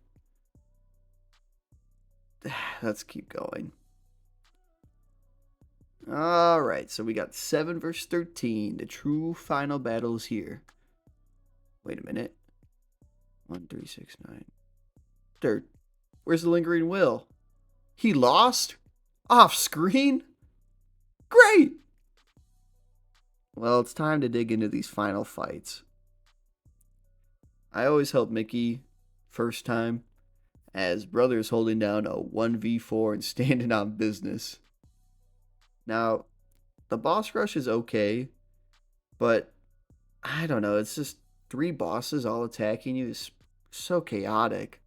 Let's keep going. Alright, so we got 7 versus 13. The true final battle is here. Wait a minute. 1, 3, 6, 9. Third. Where's the lingering will? He lost? Off screen? Great! Well, it's time to dig into these final fights. I always help Mickey first time, as brother's holding down a 1v4 and standing on business. Now, the boss rush is okay, but I don't know, it's just 3 bosses all attacking you is so chaotic.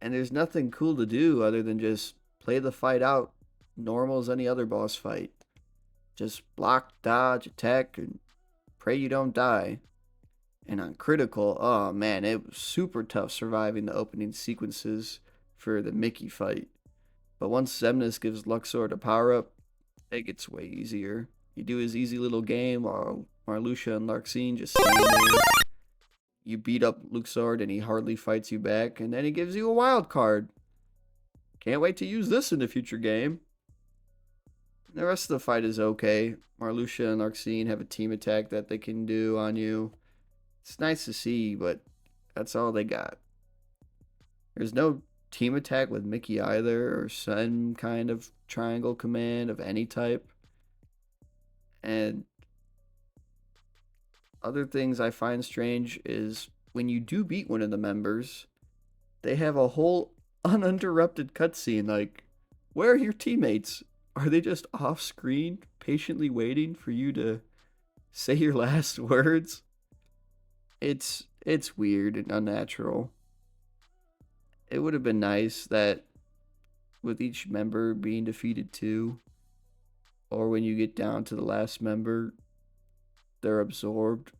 And there's nothing cool to do other than just play the fight out normal as any other boss fight. Just block, dodge, attack, and pray you don't die. And on critical, oh man, it was super tough surviving the opening sequences for the Mickey fight. But once Xemnas gives Luxord a power up, it gets way easier. You do his easy little game while Marluxia and Larxene just stand there. You beat up Luxord and he hardly fights you back, and then he gives you a wild card. Can't wait to use this in a future game. The rest of the fight is okay. Marluxia and Larxene have a team attack that they can do on you. It's nice to see, but that's all they got. There's no team attack with Mickey either, or some kind of triangle command of any type. And other things I find strange is when you do beat one of the members, they have a whole uninterrupted cutscene. Like, where are your teammates? Are they just off screen, patiently waiting for you to say your last words? It's weird and unnatural. It would have been nice that with each member being defeated too, or when you get down to the last member, they're absorbed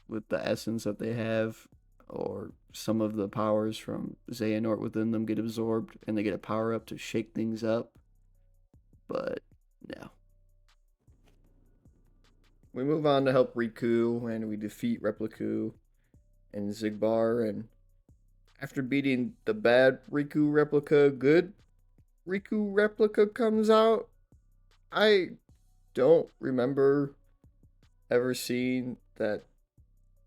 with the essence that they have, or some of the powers from Xehanort within them get absorbed and they get a power up to shake things up. But no. We move on to help Riku, and we defeat Repliku and Zigbar, and after beating the bad Riku replica, good Riku replica comes out. I don't remember ever seeing that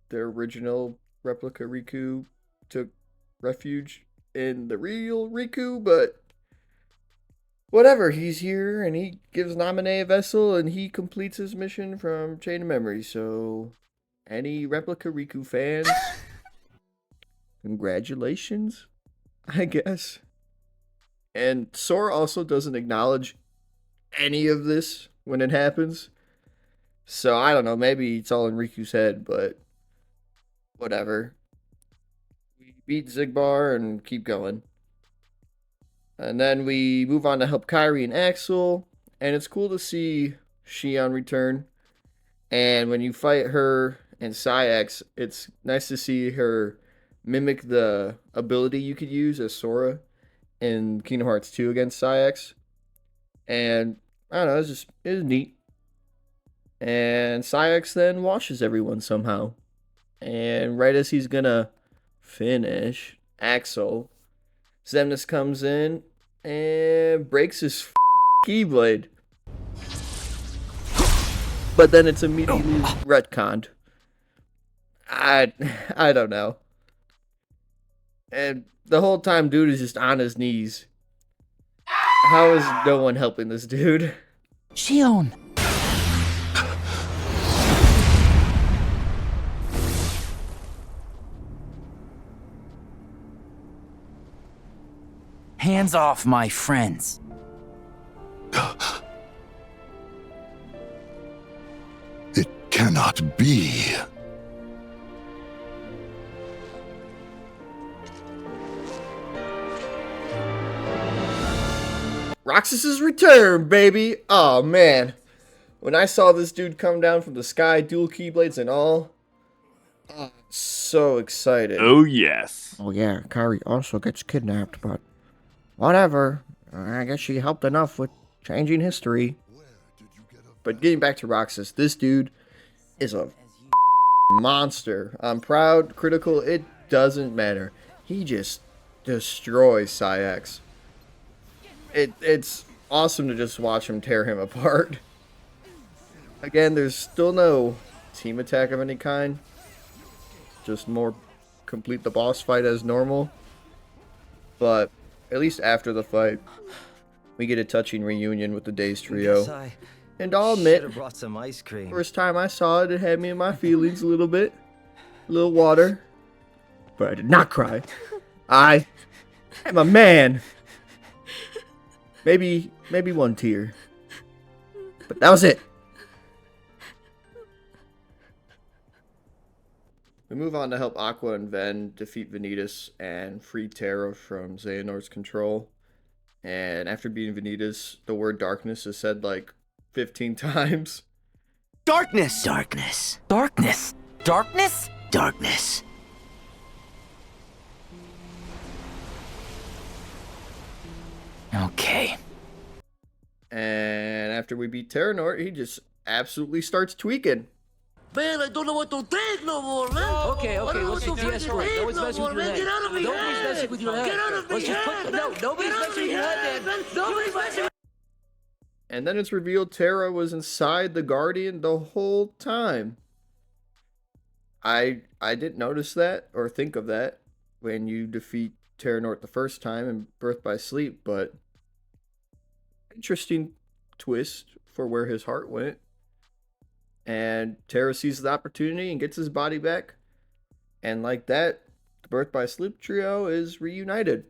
the original replica Riku took refuge in the real Riku, but whatever, he's here and he gives Naminé a vessel and he completes his mission from Chain of Memory. So, any replica Riku fans, congratulations, I guess. And Sora also doesn't acknowledge any of this when it happens. So, I don't know, maybe it's all in Riku's head, but whatever. We beat Zigbar and keep going. And then we move on to help Kairi and Axel. And it's cool to see Xion return. And when you fight her and Saïx, it's nice to see her mimic the ability you could use as Sora in Kingdom Hearts 2 against Saïx. And I don't know, it was neat. And Saïx then washes everyone somehow. And right as he's gonna finish Axel, Xemnas comes in and breaks his Keyblade. but then it's immediately retconned. I don't know. And the whole time, dude is just on his knees. How is no one helping this dude? Shion. Hands off, my friends. It cannot be. Roxas's return, baby! Oh man. When I saw this dude come down from the sky, dual keyblades and all, so excited. Oh yes. Oh yeah, Kari also gets kidnapped, but whatever. I guess she helped enough with changing history. But getting back to Roxas, this dude is a monster. I'm proud, critical, it doesn't matter. He just destroys Psyx. It's awesome to just watch him tear him apart. Again, there's still no team attack of any kind. Just more complete the boss fight as normal. But at least after the fight, we get a touching reunion with the Days trio. And I'll admit, brought some ice cream. first time I saw it, it had me in my feelings a little bit. A little water. But I did not cry. I am a man. Maybe one tear. But that was it. We move on to help Aqua and Ven defeat Vanitas and free Terra from Xehanort's control. And after beating Vanitas, the word darkness is said like 15 times. Darkness! Darkness. Darkness. Darkness? Darkness. Okay. And after we beat Terranort, he just absolutely starts tweaking. Man, I don't know what to think no more, man. Okay, let's do de-escalate. Nobody's messing with your head. Get out of me, Nobody's messing with your head. Get out of me, Let's just put... No, nobody's messing with your head, man. Nobody's messing with... And then it's revealed Terra was inside the Guardian the whole time. I didn't notice that or think of that when you defeat Terranort the first time in Birth by Sleep, but interesting twist for where his heart went. And Terra sees the opportunity and gets his body back. And like that, the Birth by Sleep trio is reunited.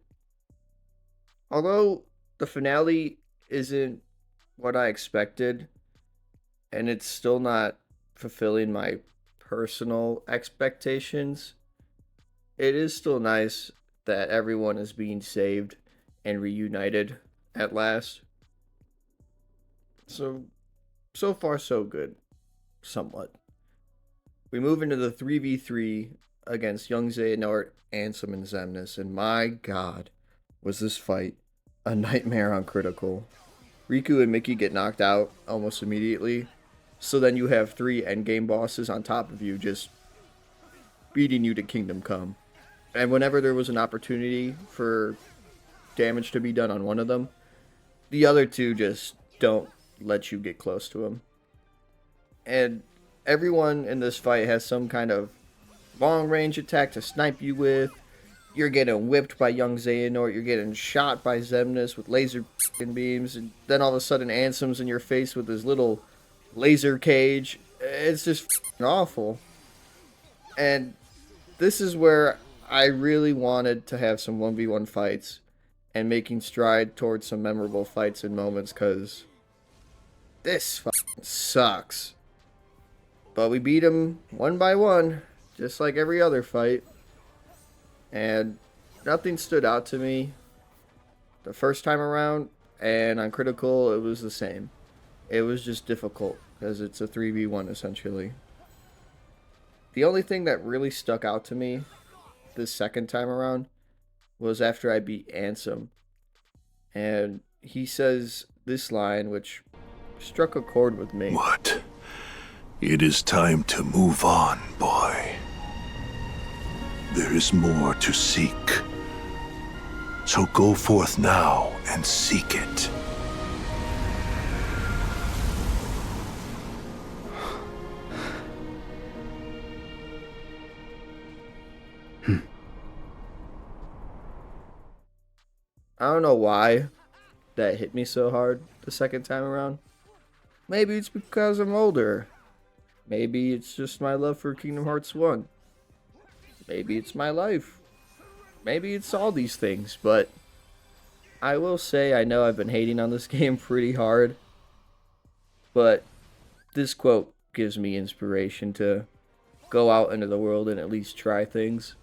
Although the finale isn't what I expected, and it's still not fulfilling my personal expectations, it is still nice that everyone is being saved and reunited at last. So far so good. Somewhat. We move into the 3v3 against young Xehanort, Ansem, and Xemnas, and my god, was this fight a nightmare on critical. Riku and Mickey get knocked out almost immediately, so then you have 3 endgame bosses on top of you just beating you to Kingdom Come. And whenever there was an opportunity for damage to be done on one of them, the other 2 just don't let you get close to them. And everyone in this fight has some kind of long-range attack to snipe you with. You're getting whipped by young Xehanort. You're getting shot by Xemnas with laser beams. And then all of a sudden Ansem's in your face with his little laser cage. It's just awful. And this is where I really wanted to have some 1v1 fights and making stride towards some memorable fights and moments, because this sucks. But we beat him one by one, just like every other fight. And nothing stood out to me the first time around, and on critical it was the same. It was just difficult, because it's a 3v1 essentially. The only thing that really stuck out to me this second time around was after I beat Ansem. And he says this line, which struck a chord with me. What? It is time to move on, boy. There is more to seek. So go forth now and seek it. I don't know why that hit me so hard the second time around. Maybe it's because I'm older. Maybe it's just my love for Kingdom Hearts 1. Maybe it's my life. Maybe it's all these things, but I will say I know I've been hating on this game pretty hard, but this quote gives me inspiration to go out into the world and at least try things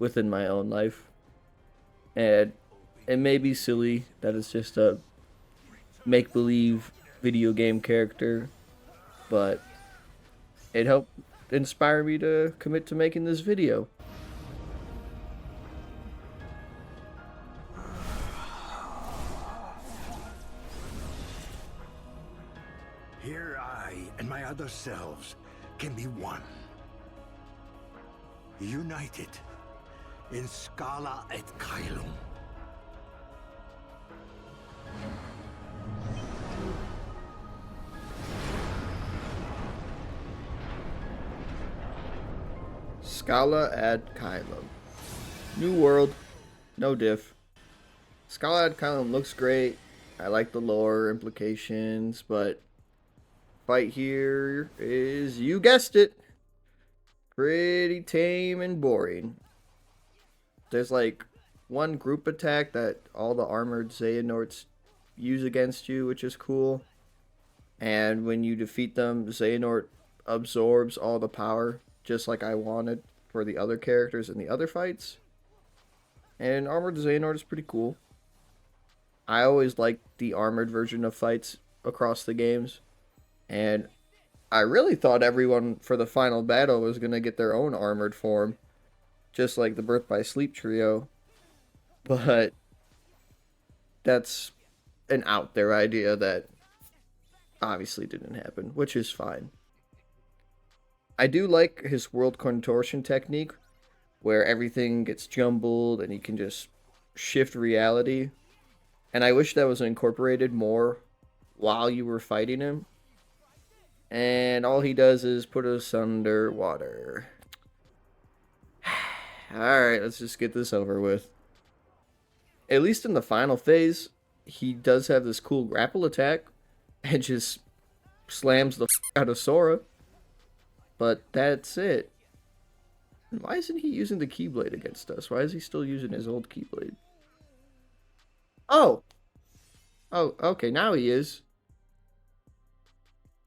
within my own life. And it may be silly that it's just a make-believe video game character, but it helped inspire me to commit to making this video. Here I and my other selves can be one. United in Skala at Caelum. Skala at Caelum. New world, no diff. Skala at Caelum looks great. I like the lore implications, but fight here is, you guessed it, pretty tame and boring. There's like one group attack that all the armored Xehanorts use against you, which is cool. And when you defeat them, Xehanort absorbs all the power, just like I wanted for the other characters in the other fights. And armored Xehanort is pretty cool. I always liked the armored version of fights across the games. And I really thought everyone for the final battle was going to get their own armored form, just like the Birth by Sleep trio. But that's an out there idea that obviously didn't happen, which is fine. I do like his world contortion technique, where everything gets jumbled and he can just shift reality. And I wish that was incorporated more while you were fighting him. And all he does is put us underwater. Alright, let's just get this over with. At least in the final phase, he does have this cool grapple attack and just slams the out of Sora. But that's it. Why isn't he using the Keyblade against us? Why is he still using his old Keyblade? Oh! Oh, okay, now he is.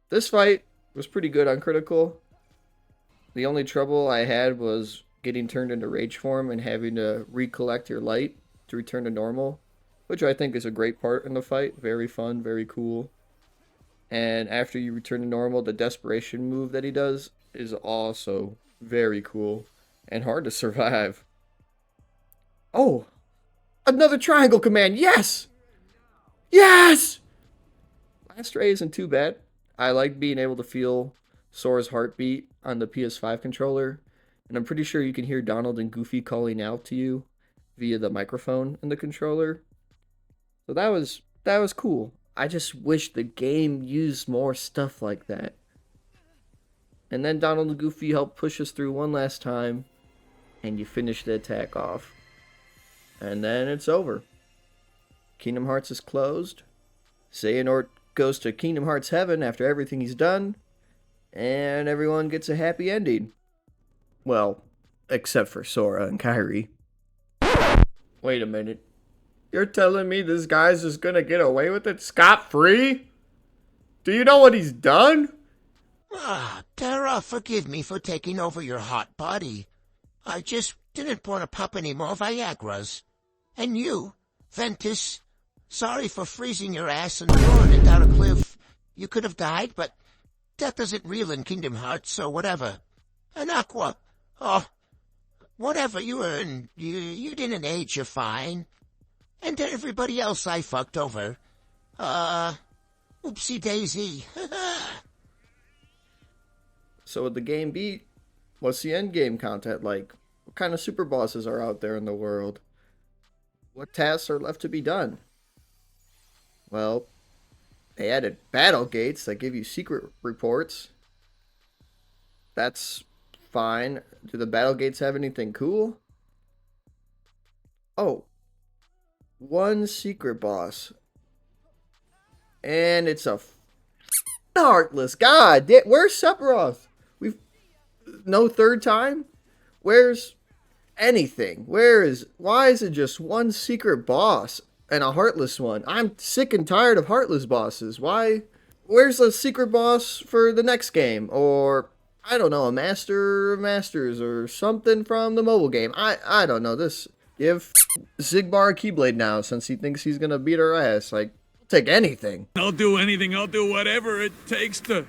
This fight was pretty good on critical. The only trouble I had was getting turned into rage form and having to recollect your light to return to normal, which I think is a great part in the fight. Very fun, very cool. And after you return to normal, the desperation move that he does is also very cool and hard to survive. Oh! Another triangle command! Yes! Yes! Last Ray isn't too bad. I like being able to feel Sora's heartbeat on the PS5 controller, and I'm pretty sure you can hear Donald and Goofy calling out to you via the microphone in the controller. So that was cool. I just wish the game used more stuff like that. And then Donald and Goofy help push us through one last time, and you finish the attack off. And then it's over. Kingdom Hearts is closed. Xehanort goes to Kingdom Hearts Heaven after everything he's done, and everyone gets a happy ending. Well, except for Sora and Kairi. Wait a minute. You're telling me this guy's just gonna get away with it scot-free? Do you know what he's done? Ah, Terra, forgive me for taking over your hot body. I just didn't want to pop any more Viagras. And you, Ventus, sorry for freezing your ass and throwing it down a cliff. You could have died, but death isn't real in Kingdom Hearts, so whatever. And Aqua, oh, whatever you were in, you didn't age, you're fine. And to everybody else I fucked over, oopsie daisy. So with the game beat, what's the end game content like? What kind of super bosses are out there in the world? What tasks are left to be done? Well, they added battle gates that give you secret reports. That's fine. Do the battle gates have anything cool? Oh, one secret boss. And it's a heartless. God, where's Sephiroth? We've no third time? Where's anything? Why is it just one secret boss and a heartless one? I'm sick and tired of heartless bosses. Why? Where's the secret boss for the next game? Or, I don't know, a Master of Masters or something from the mobile game. I don't know. Give Zigbar a Keyblade now since he thinks he's gonna beat our ass. Like, I'll take anything. I'll do anything. I'll do whatever it takes to...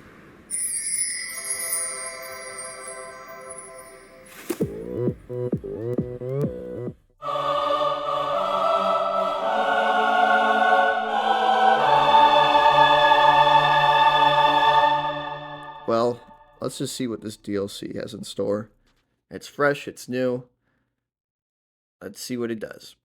Well, let's just see what this DLC has in store. It's fresh, it's new. Let's see what it does.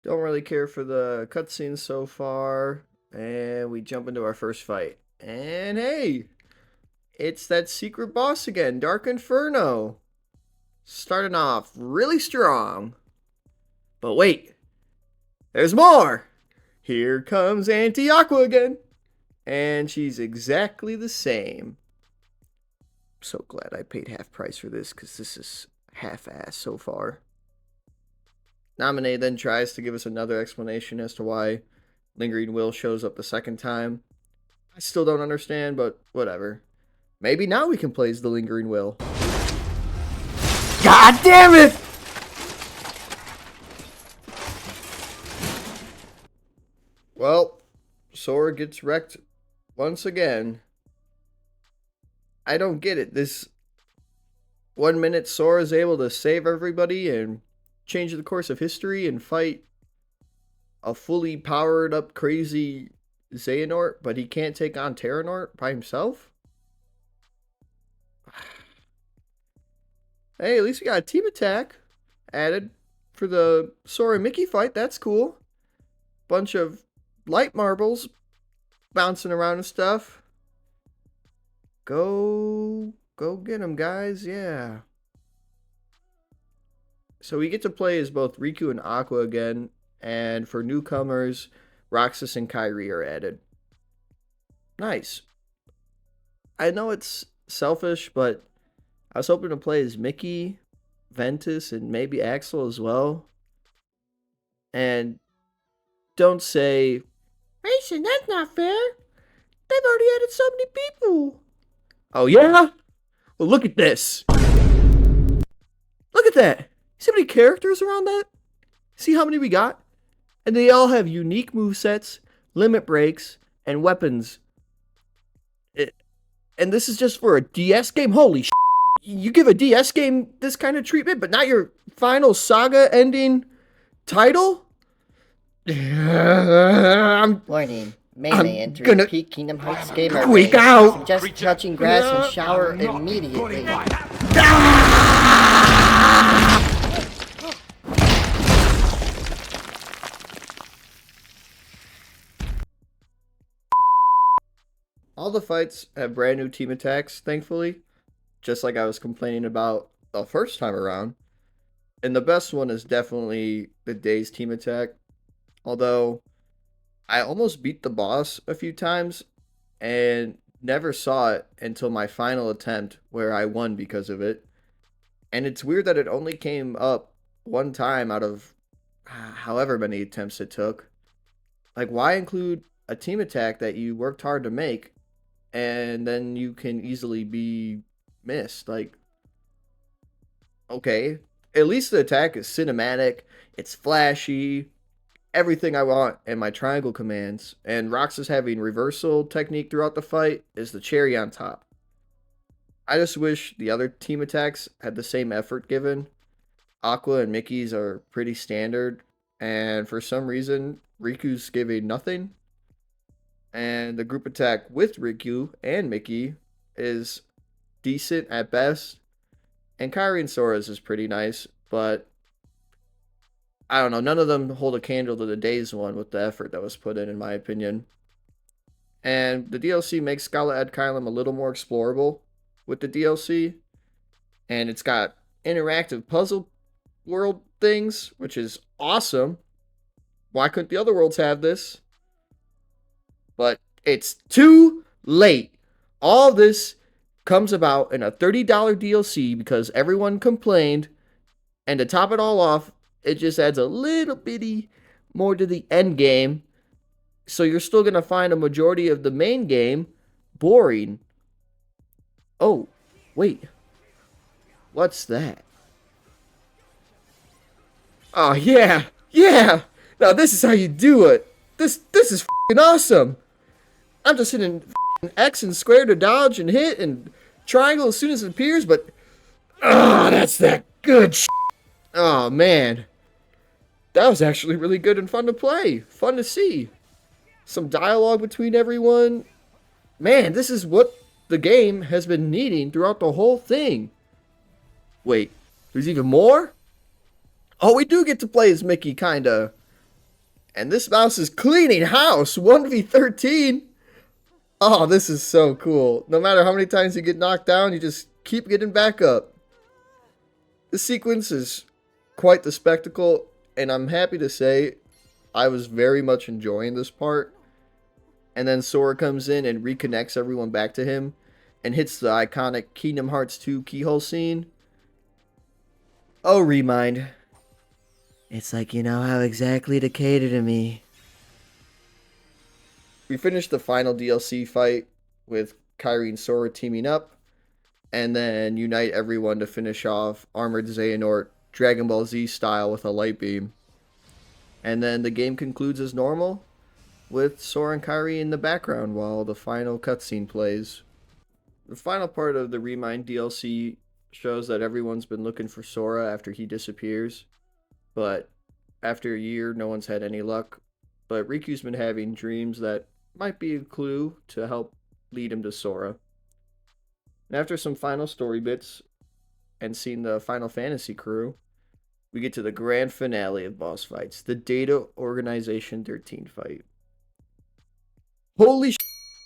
Don't really care for the cutscenes so far. And we jump into our first fight. And hey, it's that secret boss again, Dark Inferno. Starting off really strong. But wait, there's more. Here comes Auntie Aqua again. And she's exactly the same. I'm so glad I paid half price for this because this is half-assed so far. Naminé then tries to give us another explanation as to why Lingering Will shows up the second time. I still don't understand, but whatever. Maybe now we can play as the Lingering Will. God damn it! Well, Sora gets wrecked once again. I don't get it. This 1 minute Sora is able to save everybody and change the course of history and fight a fully powered up crazy Xehanort, but he can't take on Terranort by himself? Hey, at least we got a team attack added for the Sora Mickey fight. That's cool. Bunch of light marbles bouncing around and stuff. Go get them, guys. Yeah. So we get to play as both Riku and Aqua again, and for newcomers, Roxas and Kairi are added. Nice. I know it's selfish, but I was hoping to play as Mickey, Ventus, and maybe Axel as well. And don't say, Mason, that's not fair. They've already added so many people. Oh yeah? Well, look at this. Look at that. See how many characters around that? See how many we got? And they all have unique movesets, limit breaks, and weapons. And this is just for a DS game? Holy you give a DS game this kind of treatment, but not your final saga ending title? Warning. May enter gonna peak Kingdom Hearts gamer freak race. out. Suggest touching grass and shower immediately. All the fights have brand new team attacks, thankfully. Just like I was complaining about the first time around. And the best one is definitely the Days team attack. Although, I almost beat the boss a few times and never saw it until my final attempt where I won because of it. And it's weird that it only came up one time out of however many attempts it took. Like, why include a team attack that you worked hard to make and then you can easily be missed? Like, okay, at least the attack is cinematic, it's flashy, everything I want in my triangle commands, and Roxas having reversal technique throughout the fight is the cherry on top. I just wish the other team attacks had the same effort given. Aqua and Mickey's are pretty standard, and for some reason, Riku's giving nothing. And the group attack with Riku and Mickey is decent at best. And Kairi and Sora's is pretty nice, but I don't know, none of them hold a candle to the Days one with the effort that was put in my opinion. And the DLC makes Skala Ed Caelum a little more explorable with the DLC. And it's got interactive puzzle world things, which is awesome. Why couldn't the other worlds have this? But it's too late. All this comes about in a $30 DLC because everyone complained. And to top it all off, it just adds a little bitty more to the end game. So you're still going to find a majority of the main game boring. Oh, wait. What's that? Oh, yeah. Yeah. Now this is how you do it. This is f***ing awesome. I'm just hitting X and square to dodge and hit and triangle as soon as it appears, but that's that good shit. Oh, man. That was actually really good and fun to play. Fun to see. Some dialogue between everyone. Man, this is what the game has been needing throughout the whole thing. Wait, there's even more? Oh, we do get to play as Mickey, kinda. And this mouse is cleaning house. 1v13. Oh, this is so cool. No matter how many times you get knocked down, you just keep getting back up. This sequence is quite the spectacle, and I'm happy to say I was very much enjoying this part. And then Sora comes in and reconnects everyone back to him and hits the iconic Kingdom Hearts 2 keyhole scene. Oh, Remind. It's like you know how exactly to cater to me. We finished the final DLC fight with Kairi and Sora teaming up, and then unite everyone to finish off Armored Xehanort Dragon Ball Z style with a light beam. And then the game concludes as normal, with Sora and Kairi in the background while the final cutscene plays. The final part of the Remind DLC shows that everyone's been looking for Sora after he disappears, but after a year, no one's had any luck. But Riku's been having dreams that might be a clue to help lead him to Sora. And after some final story bits and seeing the Final Fantasy crew, we get to the grand finale of boss fights, the Data Organization 13 fight. Holy sh**,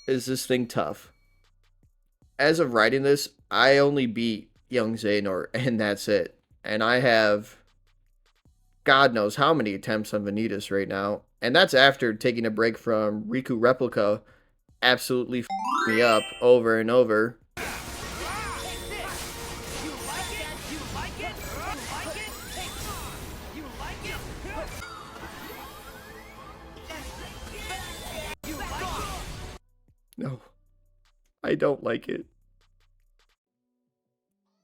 is this thing tough. As of writing this, I only beat Young Xehanort, and that's it. And I have God knows how many attempts on Vanitas right now. And that's after taking a break from Riku Replica absolutely f***ing me up over and over. No, I don't like it.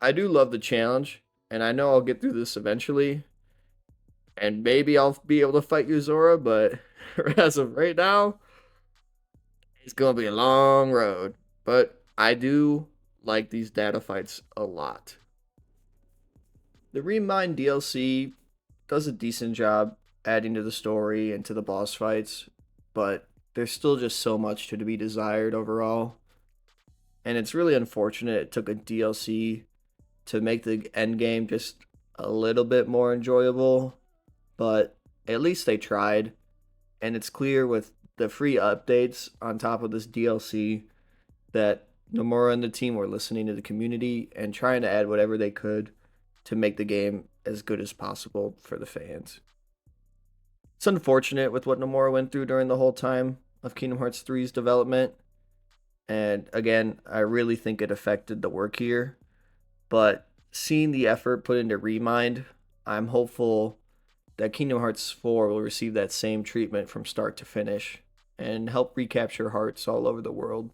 I do love the challenge, and I know I'll get through this eventually. And maybe I'll be able to fight Yuzora, but as of right now, it's going to be a long road. But I do like these data fights a lot. The Remind DLC does a decent job adding to the story and to the boss fights, but there's still just so much to be desired overall. And it's really unfortunate it took a DLC to make the end game just a little bit more enjoyable, but at least they tried. And it's clear with the free updates on top of this DLC that Nomura and the team were listening to the community and trying to add whatever they could to make the game as good as possible for the fans. It's unfortunate with what Nomura went through during the whole time of Kingdom Hearts 3's development. And again, I really think it affected the work here. But seeing the effort put into Remind, I'm hopeful that Kingdom Hearts 4 will receive that same treatment from start to finish and help recapture hearts all over the world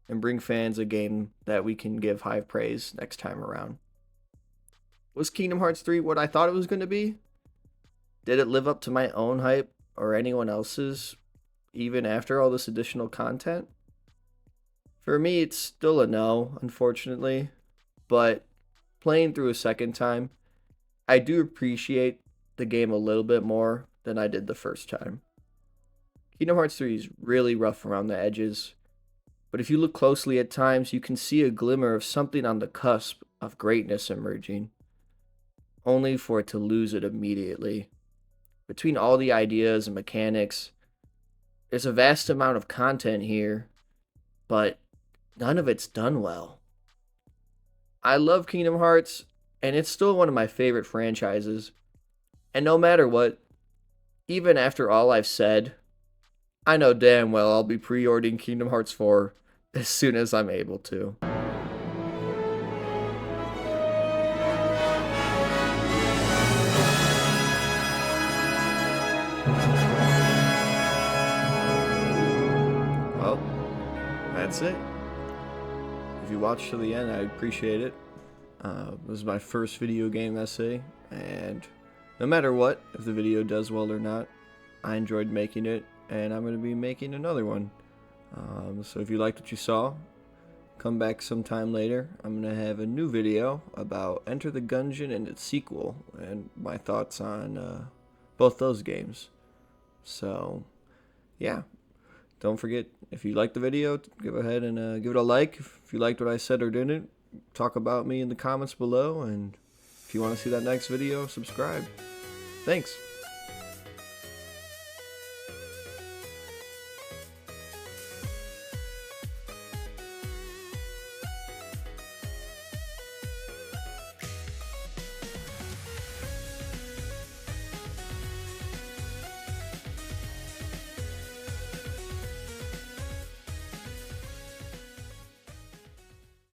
and bring fans a game that we can give high praise next time around. Was Kingdom Hearts 3 what I thought it was going to be? Did it live up to my own hype or anyone else's, even after all this additional content? For me, it's still a no, unfortunately, but playing through a second time, I do appreciate the game a little bit more than I did the first time. Kingdom Hearts 3 is really rough around the edges, but if you look closely at times, you can see a glimmer of something on the cusp of greatness emerging, only for it to lose it immediately. Between all the ideas and mechanics, there's a vast amount of content here, but none of it's done well. I love Kingdom Hearts, and it's still one of my favorite franchises. And no matter what, even after all I've said, I know damn well I'll be pre-ordering Kingdom Hearts 4 as soon as I'm able to. Well, that's it. If you watched to the end, I'd appreciate it. This is my first video game essay, and no matter what, if the video does well or not, I enjoyed making it, and I'm going to be making another one. So if you liked what you saw, come back sometime later. I'm going to have a new video about Enter the Gungeon and its sequel, and my thoughts on both those games. So, yeah. Don't forget, if you liked the video, go ahead and give it a like. If you liked what I said or didn't, talk about me in the comments below. And if you want to see that next video, subscribe. Thanks.